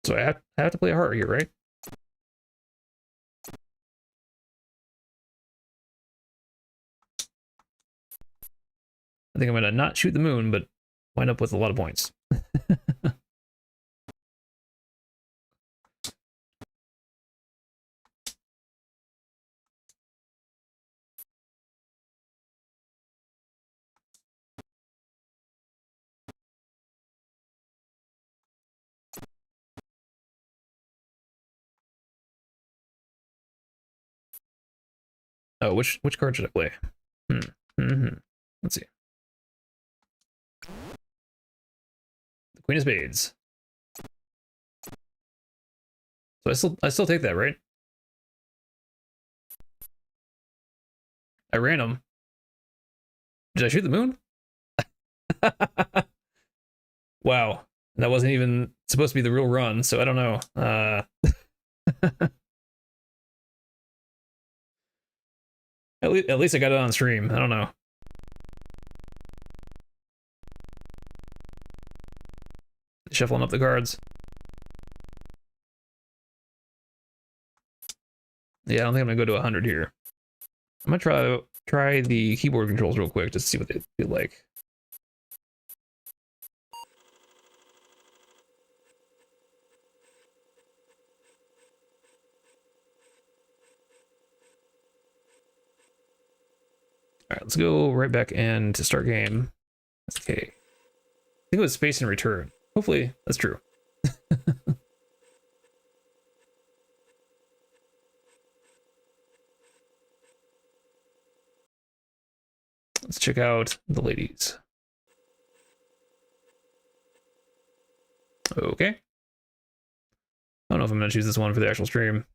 So I have to play a heart here, right? I think I'm gonna not shoot the moon, but wind up with a lot of points. Oh, which card should I play? Let's see. The Queen of Spades. So I still take that, right? I ran him. Did I shoot the moon? Wow. That wasn't even supposed to be the real run, so I don't know. At least I got it on stream. I don't know. Shuffling up the cards. Yeah, I don't think I'm gonna go to 100 here. I'm gonna try the keyboard controls real quick just to see what they feel like. All right, let's go right back in to start game. Okay. I think it was space and return. Hopefully that's true. Let's check out the ladies. Okay. I don't know if I'm gonna choose this one for the actual stream.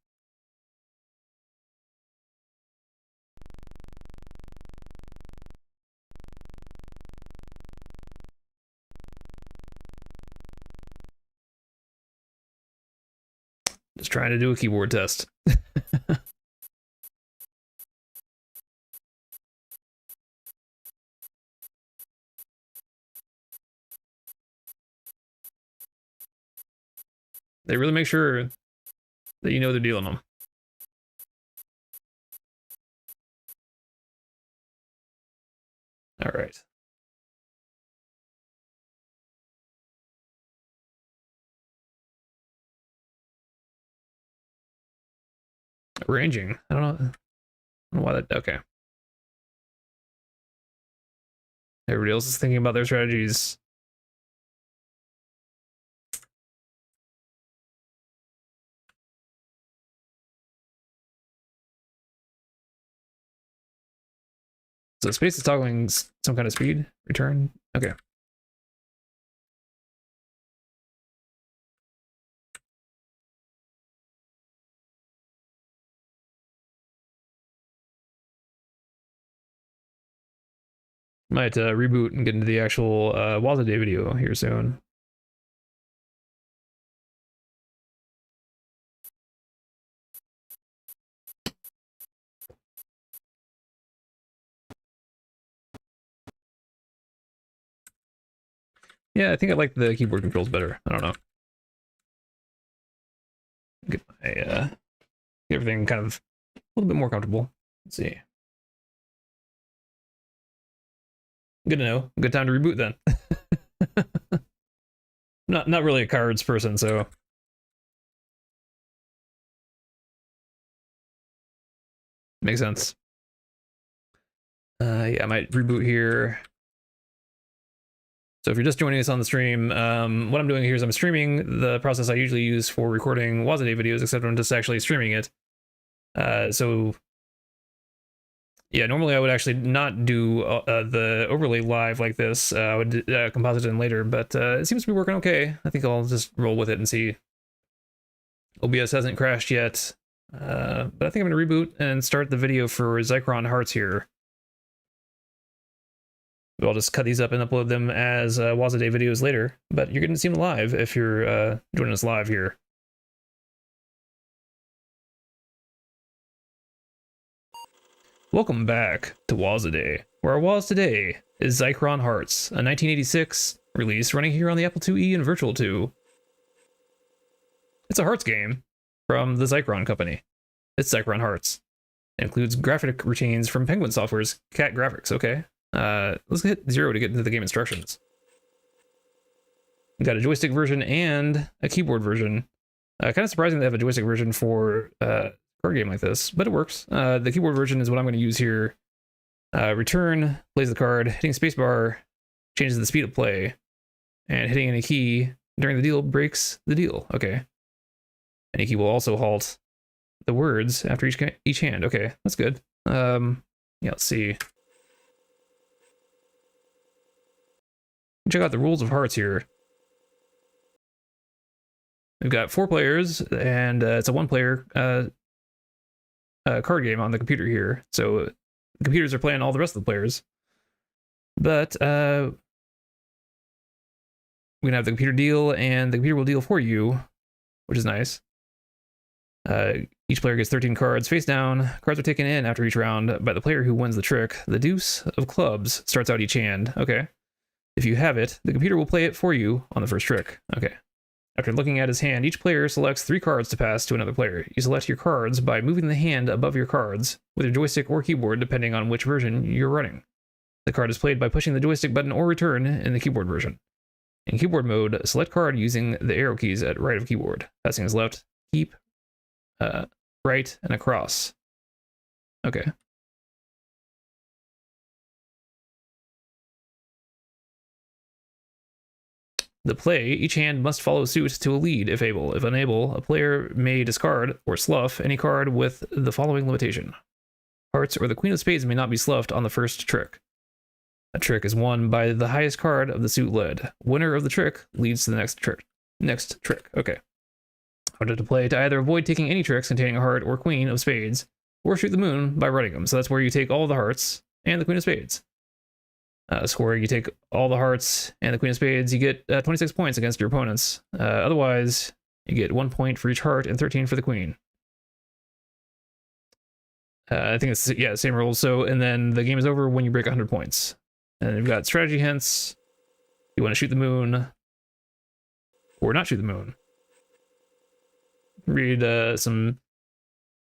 Just trying to do a keyboard test. They really make sure that you know they're dealing them. All right. Arranging. I don't know why that. Okay. Everybody else is thinking about their strategies. So space is toggling some kind of speed return. Okay. Might reboot and get into the actual Waza Day video here soon. Yeah, I think I like the keyboard controls better. I don't know. Get my get everything kind of a little bit more comfortable. Let's see. Good to know. Good time to reboot then. Not really a cards person, so makes sense. Yeah, I might reboot here. So if you're just joining us on the stream, what I'm doing here is I'm streaming the process I usually use for recording Waza Day videos, except I'm just actually streaming it. So yeah, normally I would actually not do the overlay live like this. I would composite it in later, but it seems to be working okay. I think I'll just roll with it and see. OBS hasn't crashed yet, but I think I'm going to reboot and start the video for Zychron Hearts here. I'll just cut these up and upload them as Waza Day videos later, but you're going to see them live if you're joining us live here. Welcome back to Waza Day, where our Waz today is Zychron Hearts, a 1986 release running here on the Apple IIe and Virtual 2. It's a Hearts game from the Zychron company. It's Zychron Hearts. It includes graphic routines from Penguin Software's Cat Graphics, okay. Let's hit 0 to get into the game instructions. We've got a joystick version and a keyboard version. Kind of surprising they have a joystick version for a card game like this, but it works. The keyboard version is what I'm going to use here. Return plays the card, hitting spacebar changes the speed of play, and hitting any key during the deal breaks the deal. Okay. Any key will also halt the words after each hand. Okay, that's good. Yeah, let's see. Check out the rules of Hearts here. We've got 4 players, and it's a 1-player card game on the computer here. So the computers are playing all the rest of the players. But we're gonna have the computer deal, and the computer will deal for you, which is nice. Each player gets 13 cards face down. Cards are taken in after each round by the player who wins the trick. The deuce of clubs starts out each hand. Okay. If you have it, the computer will play it for you on the first trick. Okay. After looking at his hand, each player selects 3 cards to pass to another player. You select your cards by moving the hand above your cards with your joystick or keyboard, depending on which version you're running. The card is played by pushing the joystick button or return in the keyboard version. In keyboard mode, select card using the arrow keys at right of keyboard. Passing is left, keep, right, and across. Okay. The play, each hand must follow suit to a lead if able. If unable, a player may discard or slough any card with the following limitation. Hearts or the Queen of Spades may not be sloughed on the first trick. A trick is won by the highest card of the suit led. Winner of the trick leads to the next trick. Okay. Order to play to either avoid taking any tricks containing a heart or Queen of Spades, or shoot the moon by running them. So that's where you take all the hearts and the Queen of Spades. Scoring, you take all the hearts and the Queen of Spades, you get 26 points against your opponents. Otherwise, you get 1 point for each heart and 13 for the Queen. I think it's, yeah, same rules. So, and then the game is over when you break 100 points. And you've got strategy hints. You want to shoot the moon or not shoot the moon. Read some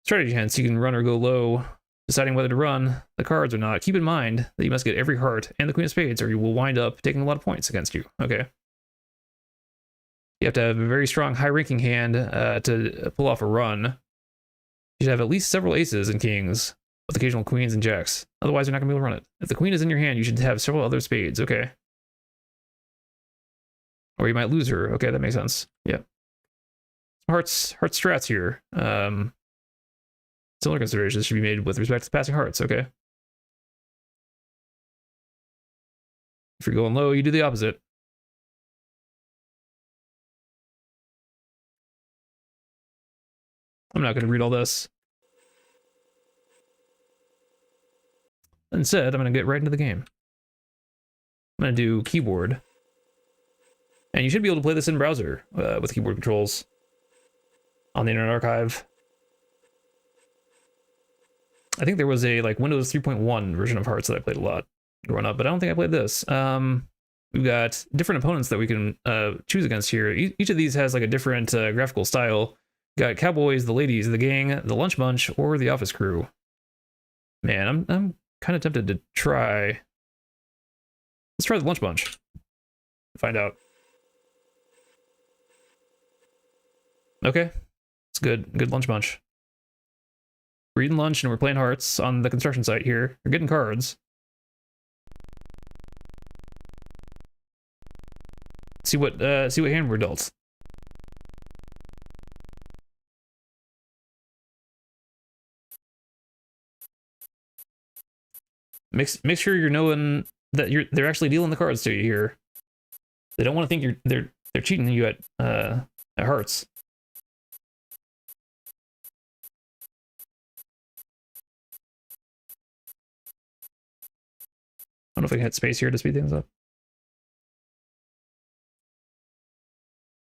strategy hints. You can run or go low, deciding whether to run the cards or not. Keep in mind that you must get every heart and the Queen of Spades or you will wind up taking a lot of points against you. Okay. You have to have a very strong high-ranking hand to pull off a run. You should have at least several aces and kings, with occasional queens and jacks. Otherwise, you're not going to be able to run it. If the queen is in your hand, you should have several other spades. Okay. Or you might lose her. Okay, that makes sense. Yeah. Heart strats here. Similar considerations should be made with respect to passing hearts. Okay. If you're going low, you do the opposite. I'm not going to read all this. Instead, I'm going to get right into the game. I'm going to do keyboard. And you should be able to play this in browser with keyboard controls on the Internet Archive. I think there was a like Windows 3.1 version of Hearts that I played a lot growing up, but I don't think I played this. We've got different opponents that we can choose against here. Each of these has like a different graphical style. Got Cowboys, the Ladies, the Gang, the Lunch Bunch, or the Office Crew. Man, I'm kind of tempted to try. Let's try the Lunch Bunch. Find out. Okay, it's good. Good Lunch Bunch. We're eating lunch and we're playing hearts on the construction site here. We're getting cards. See what hand we're dealt. Make sure you're knowing that they're actually dealing the cards to you here. They don't want to think they're cheating you at hearts. I don't know if I can hit space here to speed things up.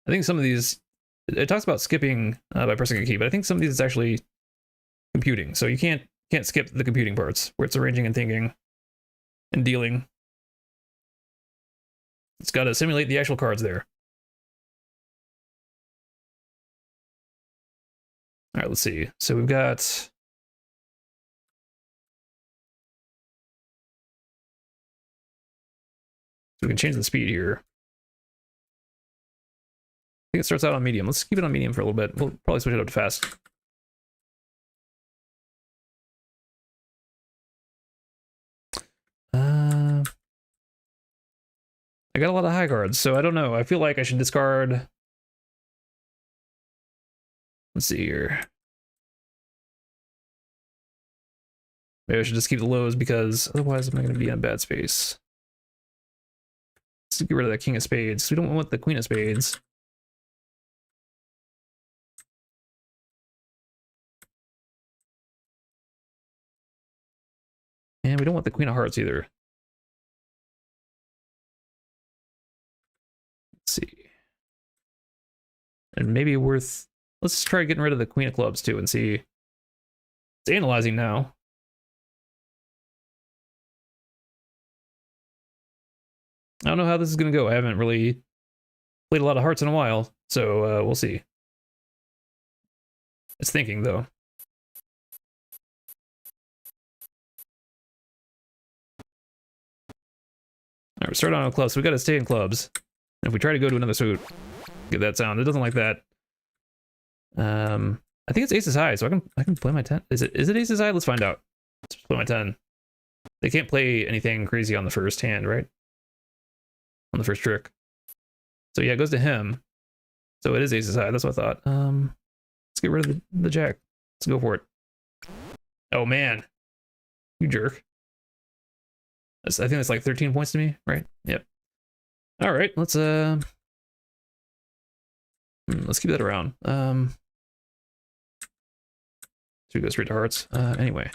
I think some of these, it talks about skipping by pressing a key, but I think some of these is actually computing. So you can't skip the computing parts where it's arranging and thinking and dealing. It's got to simulate the actual cards there. All right, let's see. So we've got we can change the speed here. I think it starts out on medium. Let's keep it on medium for a little bit. We'll probably switch it up to fast. I got a lot of high cards, so I don't know. I feel like I should discard. Let's see here. Maybe I should just keep the lows because otherwise I'm not going to be in a bad space. Let's get rid of that King of Spades. We don't want the Queen of Spades. And we don't want the Queen of Hearts either. Let's see. And maybe worth let's try getting rid of the queen of clubs too and see. It's analyzing now. I don't know how this is gonna go. I haven't really played a lot of hearts in a while, so we'll see. It's thinking though. All right, we start on clubs, so we gotta stay in clubs. And if we try to go to another suit, get that sound. It doesn't like that. I think it's aces high, so I can play my 10. Is it aces high? Let's find out. Let's play my 10. They can't play anything crazy on the first hand, right? On the first trick. So yeah, it goes to him. So it is aces high. That's what I thought. Let's get rid of the jack. Let's go for it. Oh man, you jerk. I think that's like 13 points to me, right? Yep. All right, let's keep that around. Should we go straight to hearts? Anyway.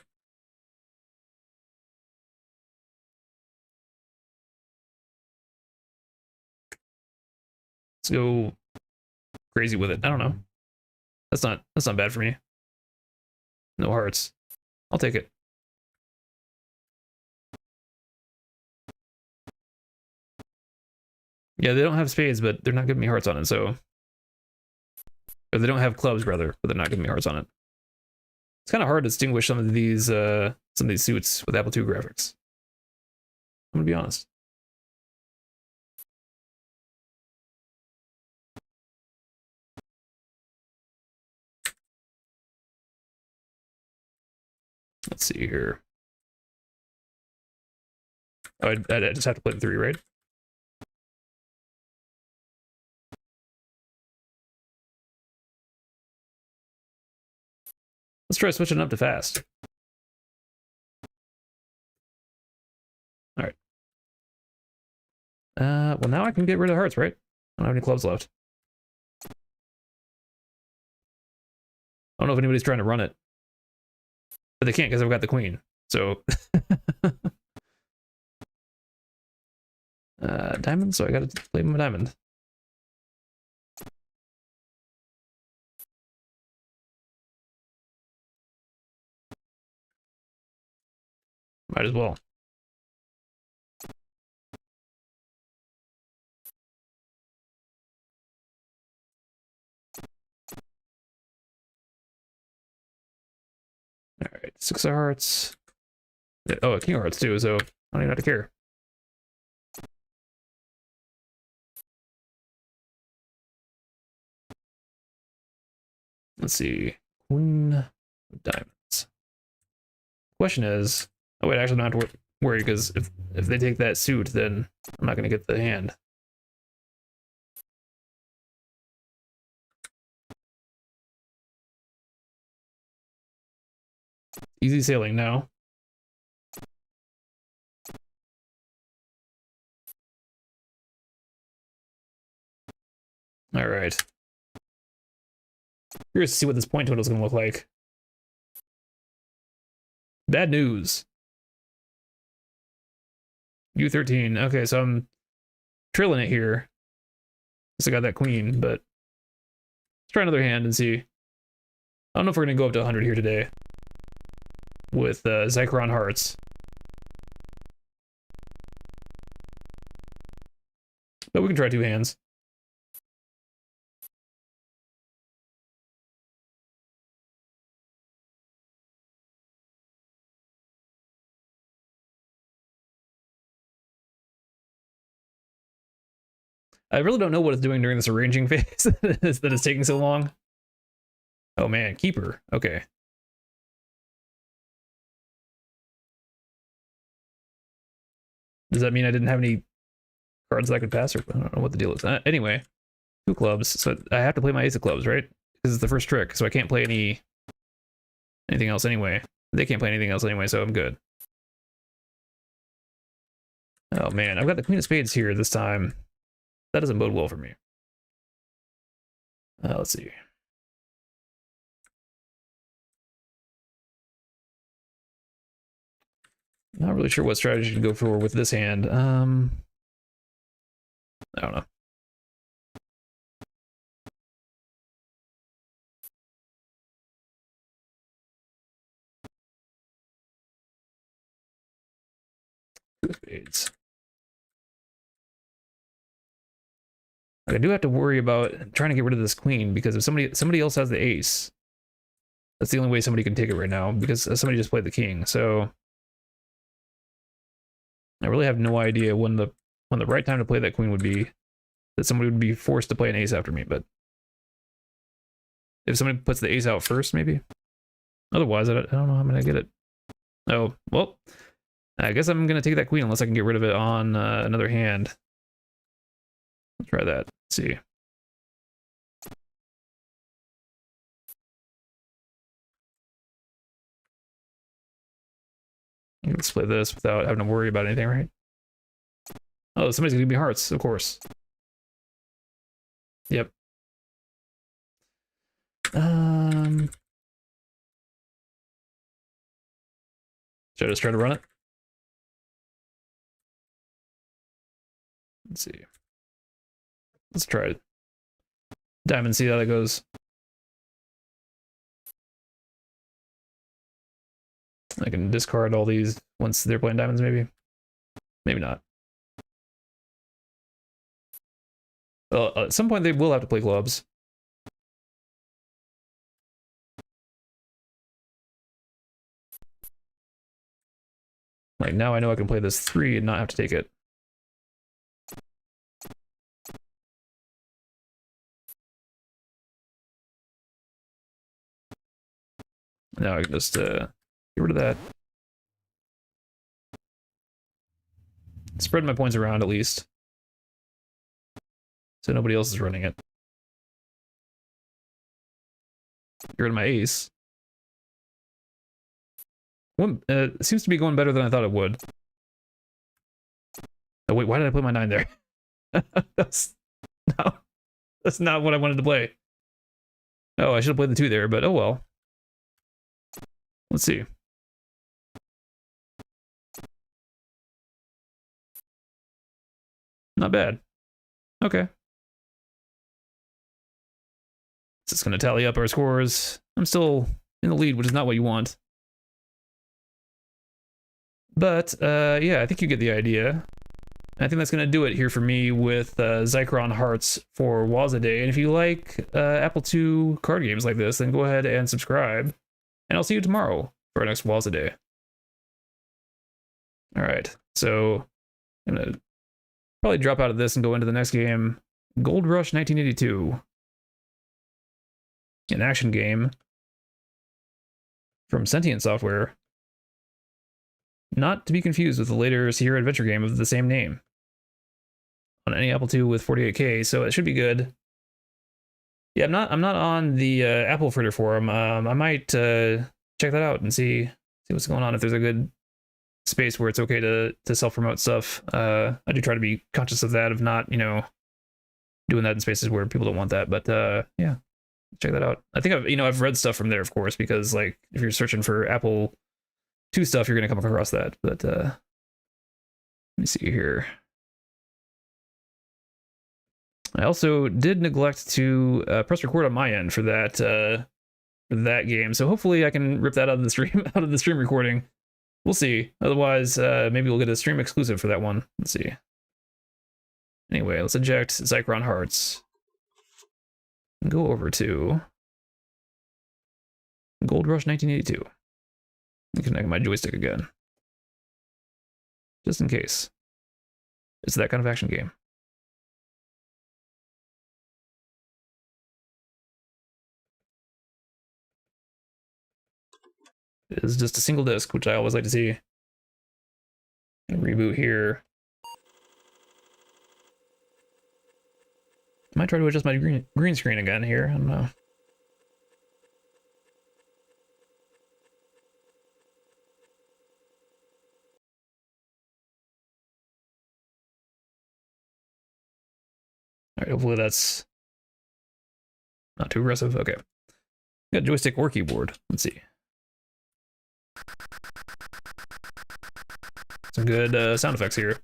Let's go crazy with it. I don't know. That's not bad for me. No hearts. I'll take it. Yeah, they don't have spades, but they're not giving me hearts on it, so. Or they don't have clubs, rather, but they're not giving me hearts on it. It's kind of hard to distinguish some of these suits with Apple II graphics. I'm gonna be honest. Let's see here. Oh, I just have to play the 3, right? Let's try switching up to fast. All right. Well, now I can get rid of hearts, right? I don't have any clubs left. I don't know if anybody's trying to run it. But they can't because I've got the queen. So diamond, so I gotta play my diamond. Might as well. All right, 6 of hearts. Oh, a king of hearts too, so I don't even have to care. Let's see. Queen of diamonds. Question is, oh wait, actually don't have to worry because if they take that suit, then I'm not gonna get the hand. Easy sailing now. All right. Curious to see what this point total is going to look like. Bad news. U13. Okay, so I'm trilling it here. Because I got that queen, but let's try another hand and see. I don't know if we're going to go up to 100 here today with Zychron hearts. But we can try 2 hands. I really don't know what it's doing during this arranging phase that is taking so long. Oh man, keeper. Okay. Does that mean I didn't have any cards that I could pass, or I don't know what the deal is? Anyway, 2 clubs, so I have to play my ace of clubs, right? Because it's the first trick, so I can't play anything else anyway. They can't play anything else anyway, so I'm good. Oh man, I've got the queen of spades here this time. That doesn't bode well for me. Let's see. Not really sure what strategy to go for with this hand. I don't know. Spades. I do have to worry about trying to get rid of this queen, because if somebody else has the ace, that's the only way somebody can take it right now, because somebody just played the king. So I really have no idea when the right time to play that queen would be. That somebody would be forced to play an ace after me, but if somebody puts the ace out first, maybe. Otherwise, I don't know how I'm gonna get it. Oh, well, I guess I'm gonna take that queen unless I can get rid of it on another hand. Let's try that. Let's see. Let's play this without having to worry about anything, right? Oh, somebody's gonna give me hearts, of course. Yep. Should I just try to run it? Let's see. Let's try it. Diamond, see how that goes. I can discard all these once they're playing diamonds, maybe. Maybe not. Well, at some point they will have to play clubs. Like, now I know I can play this 3 and not have to take it. Now I can just get rid of that. Spread my points around at least, so nobody else is running it. Get rid of my ace. It seems to be going better than I thought it would. Oh wait, why did I play my 9 there? that's not what I wanted to play. Oh, I should have played the 2 there, but oh well. Let's see. Not bad. Okay. It's just going to tally up our scores. I'm still in the lead, which is not what you want. But, yeah, I think you get the idea. I think that's going to do it here for me with Zychron Hearts for Waza Day. And if you like Apple II card games like this, then go ahead and subscribe. And I'll see you tomorrow for our next Waza Day. All right, so I'm going to probably drop out of this and go into the next game, Gold Rush 1982. An action game from Sentient Software. Not to be confused with the later Sierra Adventure game of the same name. On any Apple II with 48K, so it should be good. Yeah, I'm not on the Apple Fritter forum. I might check that out and see what's going on, if there's a good space where it's okay to self-promote stuff. I do try to be conscious of that, of not, doing that in spaces where people don't want that, but yeah, check that out. I think I've read stuff from there, of course, because like if you're searching for Apple II stuff, you're gonna come across that. But let me see here. I also did neglect to press record on my end for that game, so hopefully I can rip that out of the stream recording. We'll see. Otherwise, maybe we'll get a stream exclusive for that one. Let's see. Anyway, let's eject Zychron Hearts. And go over to Gold Rush 1982. And connect my joystick again. Just in case. It's that kind of action game. It is just a single disc, which I always like to see. Reboot here. I might try to adjust my green screen again here. I don't know. All right, hopefully that's not too aggressive. Okay. Got joystick or keyboard. Let's see. Some good sound effects here.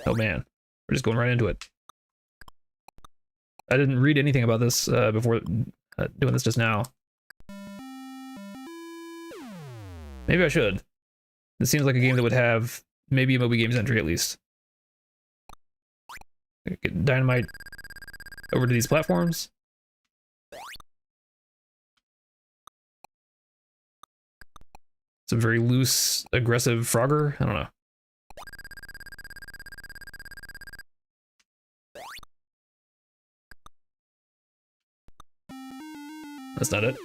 Oh man, we're just going right into it. I didn't read anything about this before doing this just now. Maybe I should. This seems like a game that would have maybe a Moby Games entry at least. Get Dynamite over to these platforms. Some very loose, aggressive Frogger. I don't know. That's not it.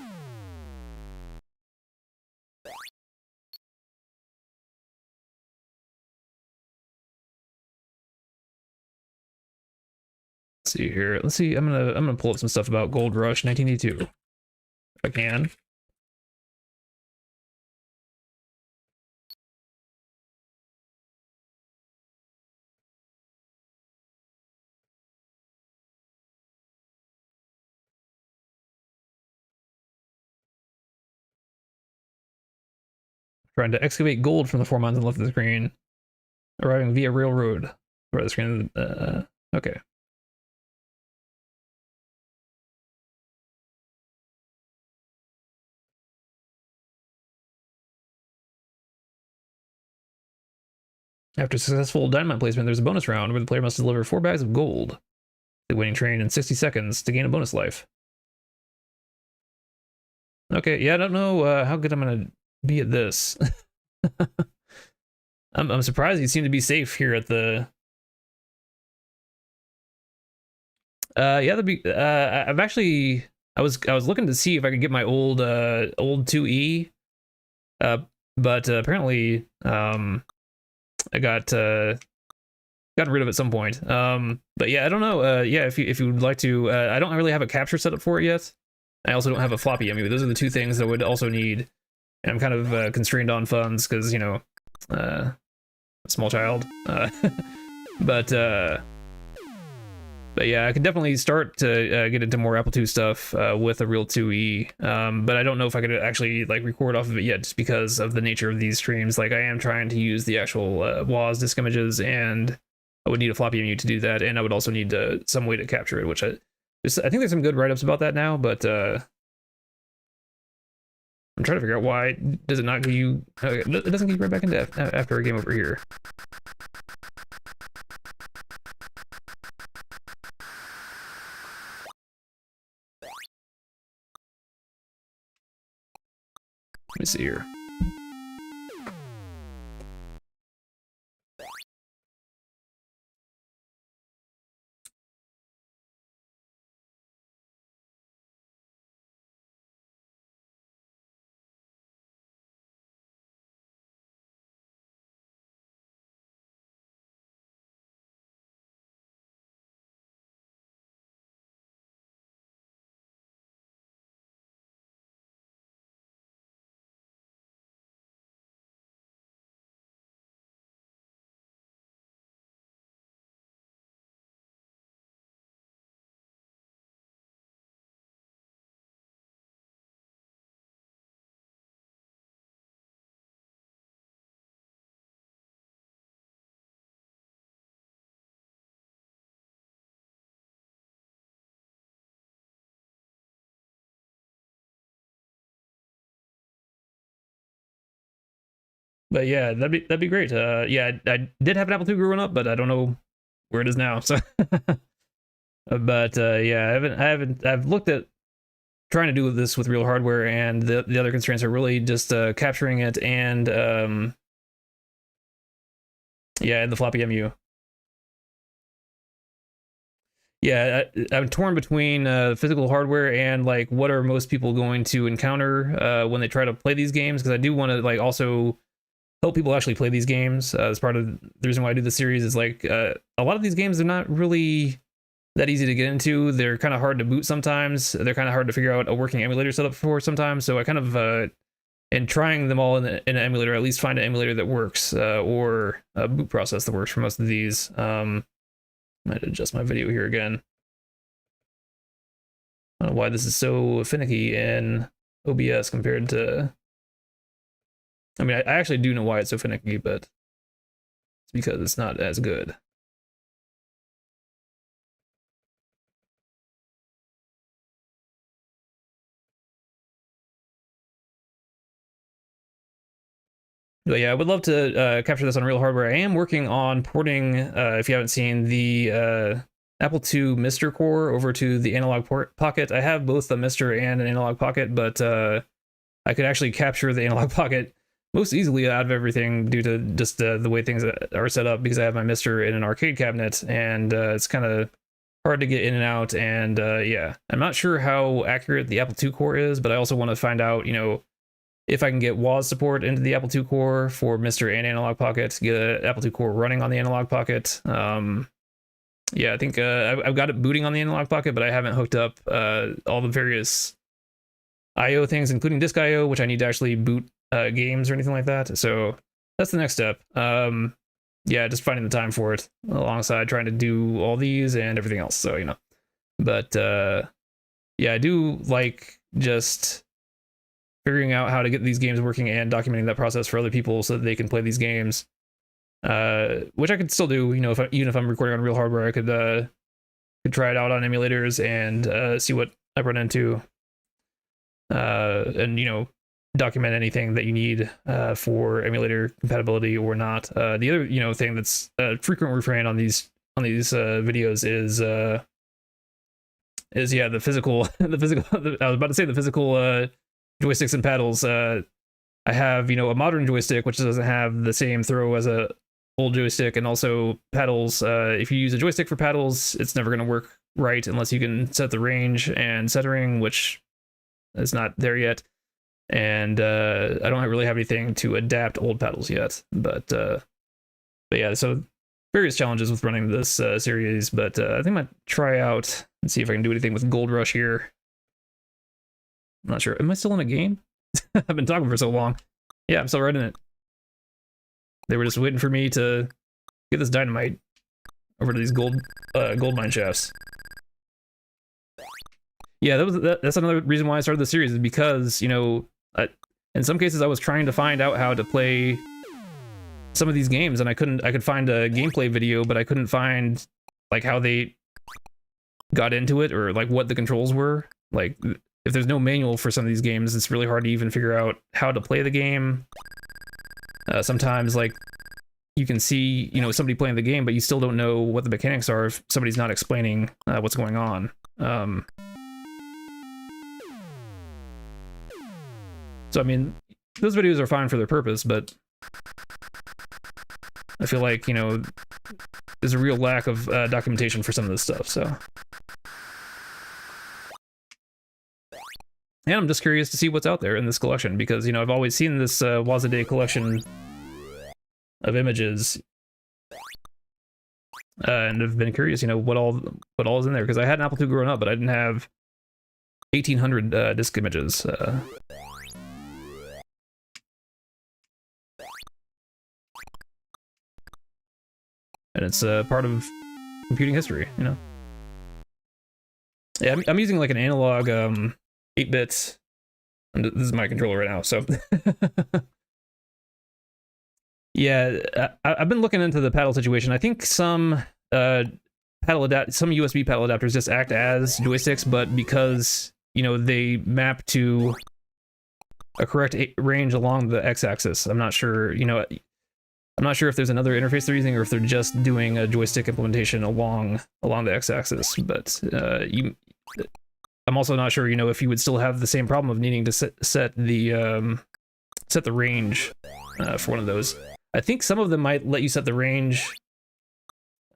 Let's see here. Let's see. I'm gonna pull up some stuff about Gold Rush 1982 if I can. Trying to excavate gold from the 4 mines on the left of the screen. Arriving via railroad. Right of the screen. Okay. After successful dynamite placement, there's a bonus round where the player must deliver 4 bags of gold. The winning train in 60 seconds to gain a bonus life. Okay, yeah, I don't know how good I'm gonna be at this. I'm surprised you seem to be safe here at the. Yeah, that'd be. I've actually. I was looking to see if I could get my old 2E, but apparently I got gotten rid of at some point. But yeah, I don't know. Yeah, if you would like to, I don't really have a capture set up for it yet. I also don't have a floppy EMU. Those are the 2 things that I would also need. And I'm kind of constrained on funds because, you know, a small child. But yeah, I could definitely start to get into more Apple II stuff with a real 2E. But I don't know if I could actually like record off of it yet, just because of the nature of these streams. Like, I am trying to use the actual WAS disk images, and I would need a floppy EMU to do that, and I would also need some way to capture it, which I think there's some good write-ups about that now, but I'm trying to figure out why does it not give you. Okay, it doesn't give you right back into after a game over here. Let me see here. But yeah, that'd be great. Yeah, I did have an Apple II growing up, but I don't know where it is now. So, but yeah, I've looked at trying to do this with real hardware, and the other constraints are really just capturing it and yeah, and the floppy EMU. Yeah, I'm torn between physical hardware and like what are most people going to encounter when they try to play these games, because I do want to like also help people actually play these games. As part of the reason why I do this series is like a lot of these games are not really that easy to get into. They're kind of hard to boot sometimes. They're kind of hard to figure out a working emulator setup for sometimes. So I kind of in trying them all in an emulator, at least find an emulator that works or a boot process that works for most of these. I might adjust my video here again. I don't know why this is so finicky in OBS compared to. I mean, I actually do know why it's so finicky, but it's because it's not as good. But yeah, I would love to capture this on real hardware. I am working on porting, if you haven't seen, the Apple II Mister Core over to the Analog Pocket. I have both the Mister and an Analog Pocket, but I could actually capture the Analog Pocket most easily out of everything due to just the way things are set up, because I have my Mister in an arcade cabinet, and it's kind of hard to get in and out. And yeah, I'm not sure how accurate the Apple II Core is, but I also want to find out, if I can get WAS support into the Apple II Core for Mister and Analog Pocket, get an Apple II Core running on the Analog Pocket. Yeah, I think I've got it booting on the Analog Pocket, but I haven't hooked up all the various I/O things, including disk I/O, which I need to actually boot games or anything like that. So that's the next step. Yeah, just finding the time for it alongside trying to do all these and everything else. So, but yeah, I do like just figuring out how to get these games working and documenting that process for other people so that they can play these games. Which I could still do, even if I'm recording on real hardware, I could try it out on emulators and see what I run into. And document anything that you need for emulator compatibility or not. The other thing that's a frequent refrain on these videos is yeah, the physical the physical I was about to say the physical joysticks and paddles. I have a modern joystick which doesn't have the same throw as a old joystick, and also paddles. If you use a joystick for paddles, it's never going to work right unless you can set the range and centering, which is not there yet. And I don't really have anything to adapt old paddles yet, but yeah, so various challenges with running this series, but I think I might try out and see if I can do anything with Gold Rush here. I'm not sure. Am I still in a game? I've been talking for so long. Yeah, I'm still right in it. They were just waiting for me to get this dynamite over to these gold mine shafts. Yeah, that's another reason why I started the series, is because in some cases I was trying to find out how to play some of these games, and I could find a gameplay video, but I couldn't find like how they got into it, or like what the controls were. Like, if there's no manual for some of these games, it's really hard to even figure out how to play the game. Sometimes, like, you can see somebody playing the game, but you still don't know what the mechanics are if somebody's not explaining what's going on. So I mean, those videos are fine for their purpose, but I feel like there's a real lack of documentation for some of this stuff. So, and I'm just curious to see what's out there in this collection, because I've always seen this WASD collection of images, and I've been curious, what all is in there, because I had an Apple II growing up, but I didn't have 1,800 disk images. And it's part of computing history, Yeah, I'm using like an analog 8-bit. This is my controller right now, so yeah, I've been looking into the paddle situation. I think some some USB paddle adapters just act as joysticks, but because they map to a correct range along the x-axis. I'm not sure. I'm not sure if there's another interface they're using, or if they're just doing a joystick implementation along the x-axis. But I'm also not sure, if you would still have the same problem of needing to set the range for one of those. I think some of them might let you set the range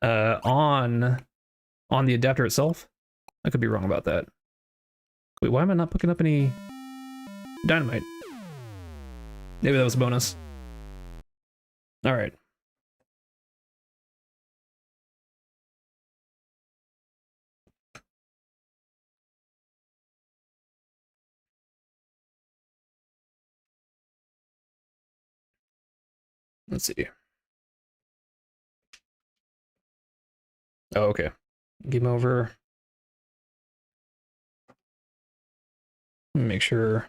on the adapter itself. I could be wrong about that. Wait, why am I not picking up any dynamite? Maybe that was a bonus. All right. Let's see. Oh, okay. Game over. Let me make sure.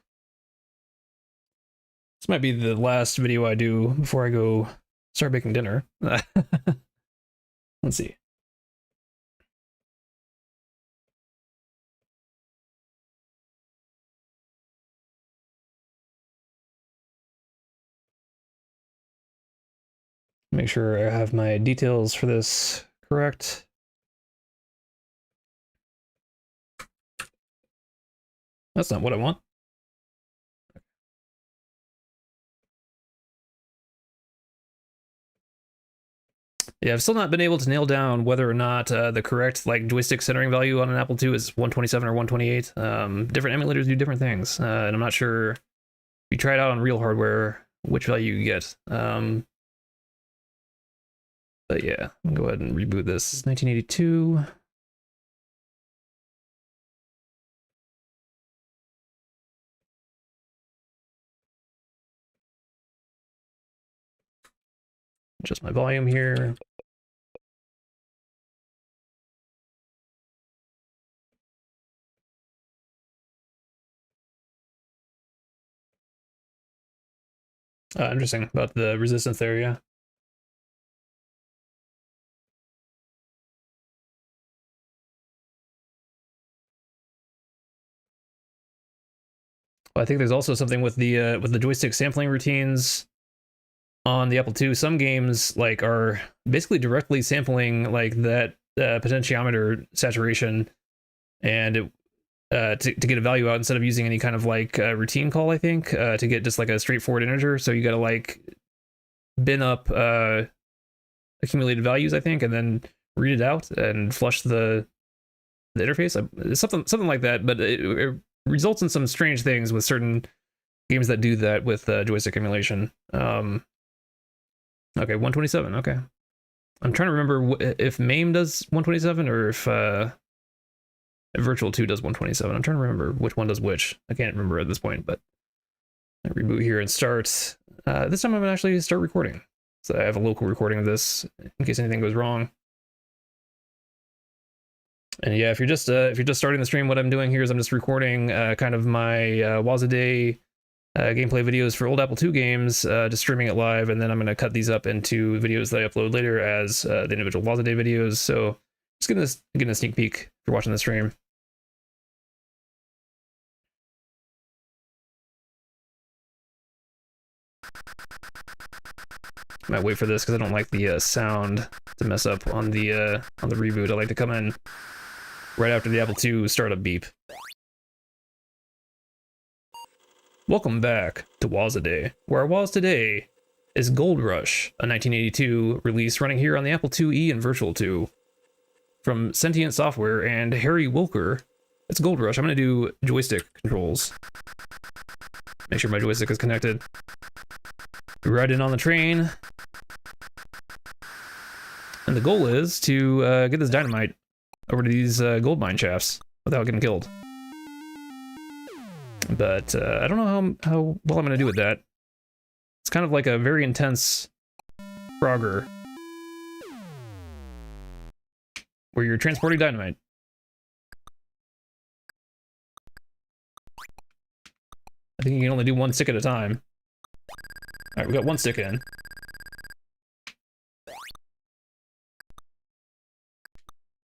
This might be the last video I do before I go start making dinner. Let's see. Make sure I have my details for this correct. That's not what I want. Yeah, I've still not been able to nail down whether or not the correct like joystick centering value on an Apple II is 127 or 128. Different emulators do different things, and I'm not sure if you try it out on real hardware which value you get. But yeah, I'll go ahead and reboot this. It's 1982. Adjust my volume here. Interesting about the resistance there, yeah. Well, I think there's also something with the joystick sampling routines on the Apple II. Some games like are basically directly sampling like that potentiometer saturation, and it, to get a value out instead of using any kind of like routine call, I think, to get just like a straightforward integer. So you got to like bin up accumulated values, I think, and then read it out and flush the interface. Something like that, but it results in some strange things with certain games that do that with joystick emulation. Okay, 127. Okay, I'm trying to remember if MAME does 127 or if Virtual 2 does 127. I'm trying to remember which one does which. I can't remember at this point, but I reboot here and start. This time I'm gonna actually start recording. So I have a local recording of this in case anything goes wrong. And yeah, if you're just starting the stream, what I'm doing here is I'm just recording kind of my Wazaday gameplay videos for old Apple II games, just streaming it live, and then I'm going to cut these up into videos that I upload later as the individual Wazaday videos. So just getting a sneak peek if you're watching the stream. I might wait for this because I don't like the sound to mess up on the reboot. I like to come in right after the Apple II startup beep. Welcome back to Wazaday, where our Waz today is Gold Rush, a 1982 release running here on the Apple IIe and Virtual 2. From Sentient Software and Harry Wilker, it's Gold Rush. I'm going to do joystick controls. Make sure my joystick is connected. We ride in on the train. And the goal is to get this dynamite over to these gold mine shafts without getting killed. But I don't know how well I'm going to do with that. It's kind of like a very intense Frogger, where you're transporting dynamite. I think you can only do one stick at a time. Alright, we got one stick in.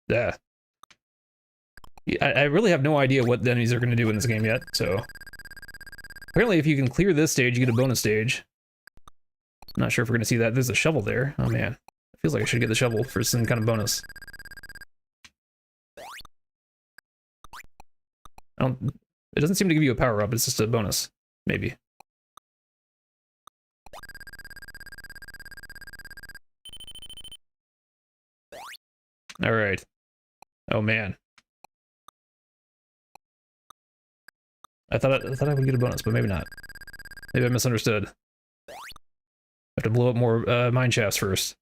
Yeah. I really have no idea what the enemies are going to do in this game yet, so... Apparently if you can clear this stage, you get a bonus stage. I'm not sure if we're going to see that. There's a shovel there. Oh man. It feels like I should get the shovel for some kind of bonus. It doesn't seem to give you a power-up, it's just a bonus. Maybe. Alright. Oh man. I thought I would get a bonus, but maybe not. Maybe I misunderstood. I have to blow up more mine shafts first.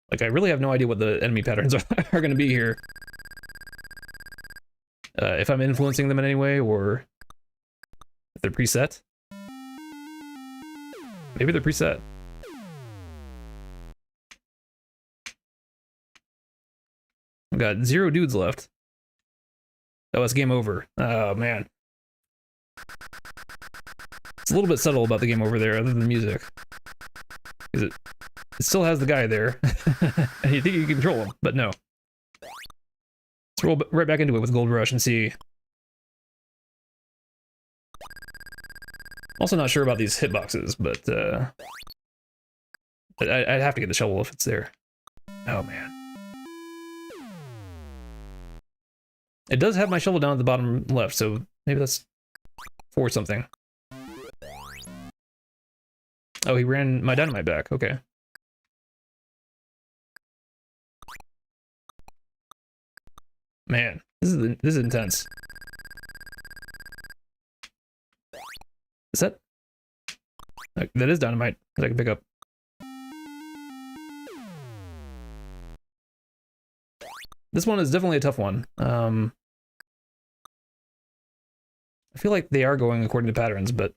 Like, I really have no idea what the enemy patterns are going to be here. If I'm influencing them in any way, or if they're preset. Maybe they're preset. I've got 0 dudes left. Oh, it's game over. Oh, man. It's a little bit subtle about the game over there, other than the music. Because it still has the guy there. And you think you can control him, but no. Let's roll right back into it with Gold Rush and see. Also not sure about these hitboxes, but I'd have to get the shovel if it's there. Oh man. It does have my shovel down at the bottom left, so maybe that's for something. Oh, he ran my dynamite back. Okay. Man, this is intense. Is that? That is dynamite that I can pick up. This one is definitely a tough one. I feel like they are going according to patterns, but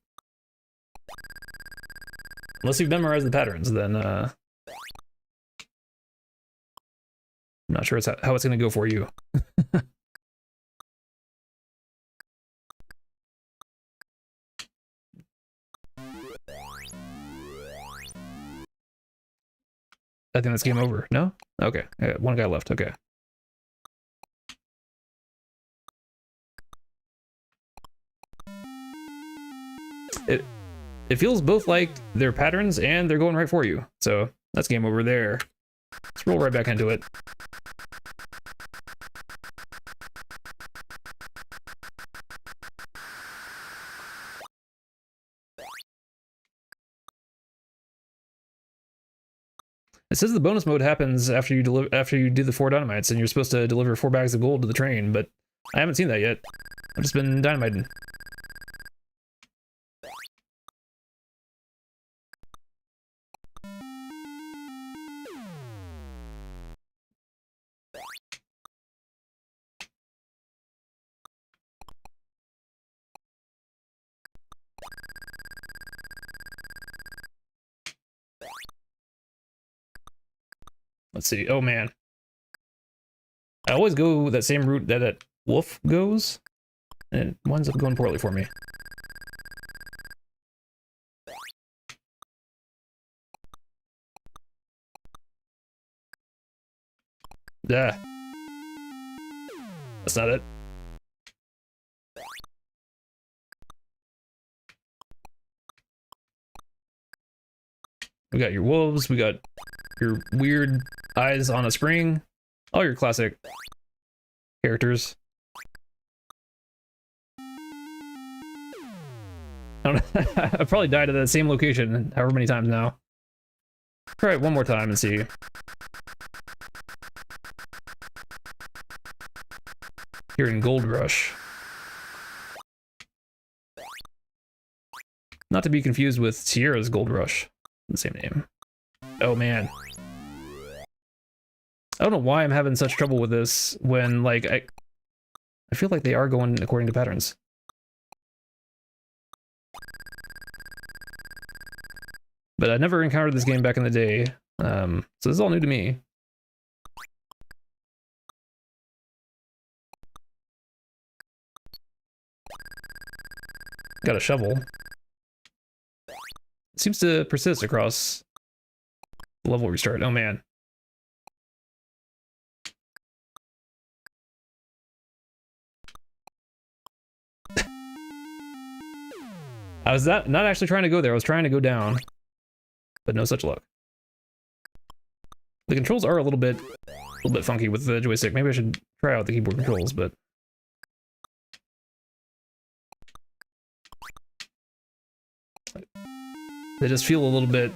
unless you've memorized the patterns, then I'm not sure how it's going to go for you. I think that's game over. No? Okay. One guy left. Okay. It feels both like they're patterns and they're going right for you. So that's game over there. Let's roll right back into it. It says the bonus mode happens after you do the 4 dynamites, and you're supposed to deliver 4 bags of gold to the train, but I haven't seen that yet. I've just been dynamiting. Let's see. Oh man. I always go that same route that wolf goes, and it winds up going poorly for me. Yeah. That's not it. We got your wolves, we got your weird eyes on a spring, all your classic characters. I don't know. I've probably died at that same location however many times now. Try it one more time and see. Here in Gold Rush. Not to be confused with Sierra's Gold Rush. The same name. Oh man. I don't know why I'm having such trouble with this when, like, I feel like they are going according to patterns. But I never encountered this game back in the day, so this is all new to me. Got a shovel. It seems to persist across the level restart. Oh man. I was not actually trying to go there, I was trying to go down. But no such luck. The controls are a little bit funky with the joystick. Maybe I should try out the keyboard controls, but they just feel a little bit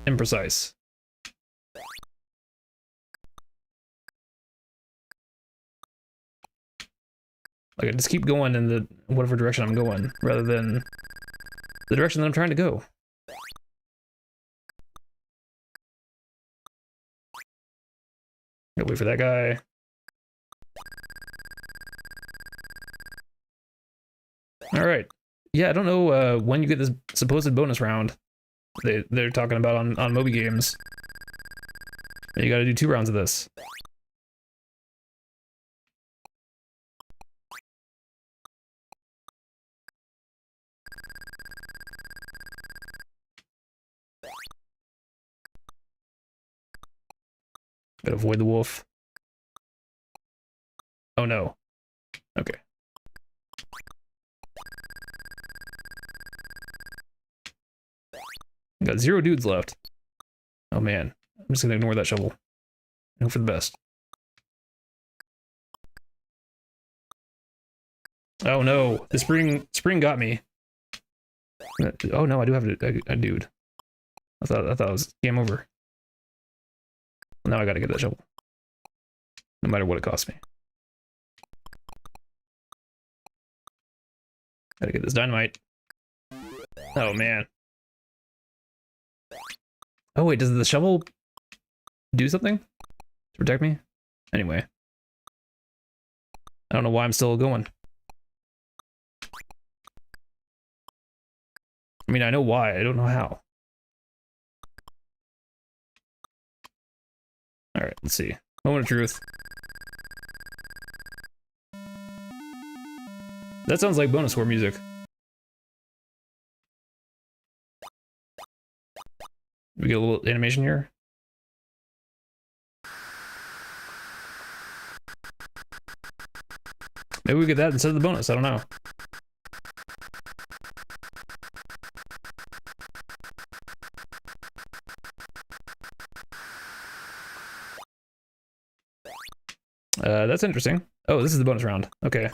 imprecise. Like I just keep going in the whatever direction I'm going, rather than the direction that I'm trying to go. Gotta wait for that guy. All right. Yeah, I don't know when you get this supposed bonus round they're talking about on Moby Games. You gotta do 2 rounds of this. Gotta avoid the wolf. Oh no. Okay. Got 0 dudes left. Oh man, I'm just gonna ignore that shovel. Hope for the best. Oh no, the spring got me. Oh no, I do have a dude. I thought it was game over. Now I gotta get that shovel. No matter what it costs me. Gotta get this dynamite. Oh man. Oh wait, does the shovel do something to protect me? Anyway. I don't know why I'm still going. I mean, I know why, I don't know how. Alright, let's see. Moment of truth. That sounds like bonus score music. We get a little animation here. Maybe we get that instead of the bonus, I don't know. That's interesting. Oh, this is the bonus round. Okay.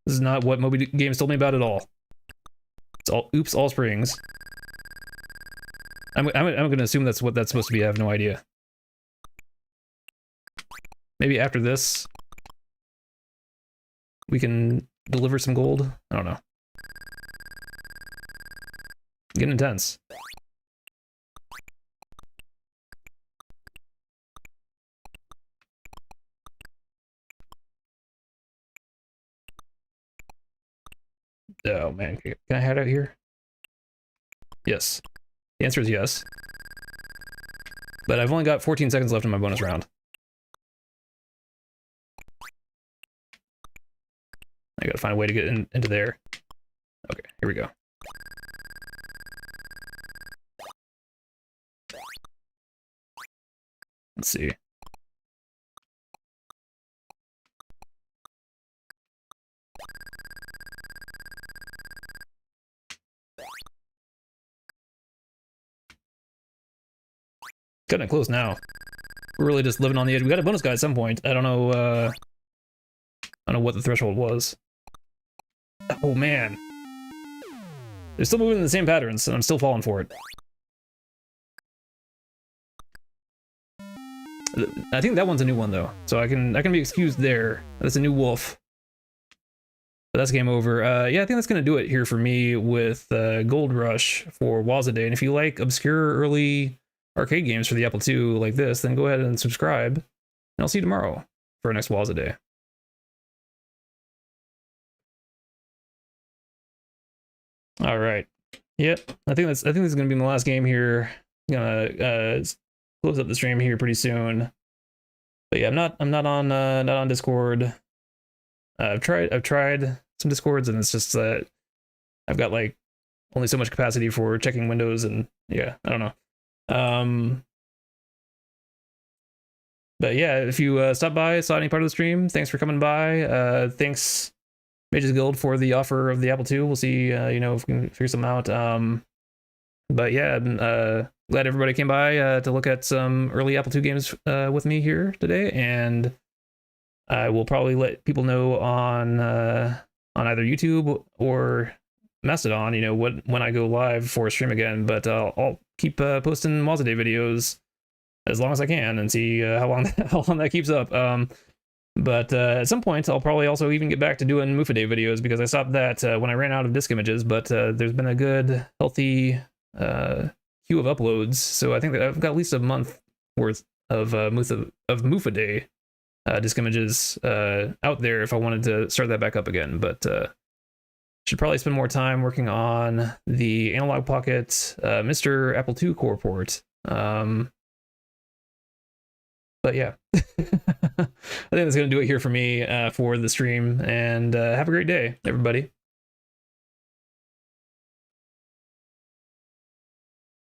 This is not what Moby Games told me about at all. It's all oops, all springs. I'm gonna assume that's what that's supposed to be. I have no idea. Maybe after this, we can deliver some gold. I don't know. Getting intense. Oh man, can I head out here? Yes. The answer is yes. But I've only got 14 seconds left in my bonus round. I gotta find a way to get into there. Okay, here we go. Let's see. Getting close now. We're really just living on the edge. We got a bonus guy at some point. I don't know what the threshold was. Oh man. They're still moving in the same patterns, and I'm still falling for it. I think that one's a new one though, so I can be excused there. That's a new wolf. But that's game over. Yeah, I think that's gonna do it here for me with Gold Rush for Wozzeday. And if you like obscure early arcade games for the Apple II like this, then go ahead and subscribe. And I'll see you tomorrow for our next Wozzeday. All right. Yep. I think this is gonna be my last game here. I'm gonna close up the stream here pretty soon. But yeah, I'm not on Discord. I've tried some Discords, and it's just that I've got like only so much capacity for checking windows, and yeah, I don't know. But yeah, if you stopped by, saw any part of the stream, thanks for coming by. Thanks Mages Guild for the offer of the Apple II. We'll see, you know, if we can figure something out. But yeah, glad everybody came by to look at some early Apple II games with me here today, and I will probably let people know on either YouTube or Mastodon, you know, when I go live for a stream again. But I'll keep posting Wozzeday videos as long as I can and see how long that keeps up. But at some point, I'll probably also even get back to doing Mufaday videos, because I stopped that when I ran out of disk images. But there's been a good, healthy queue of uploads, so I think that I've got at least a month worth of Mufaday disk images out there if I wanted to start that back up again. But should probably spend more time working on the Analog Pocket Mr. Apple II core port. But yeah, I think that's going to do it here for me for the stream, and have a great day, everybody.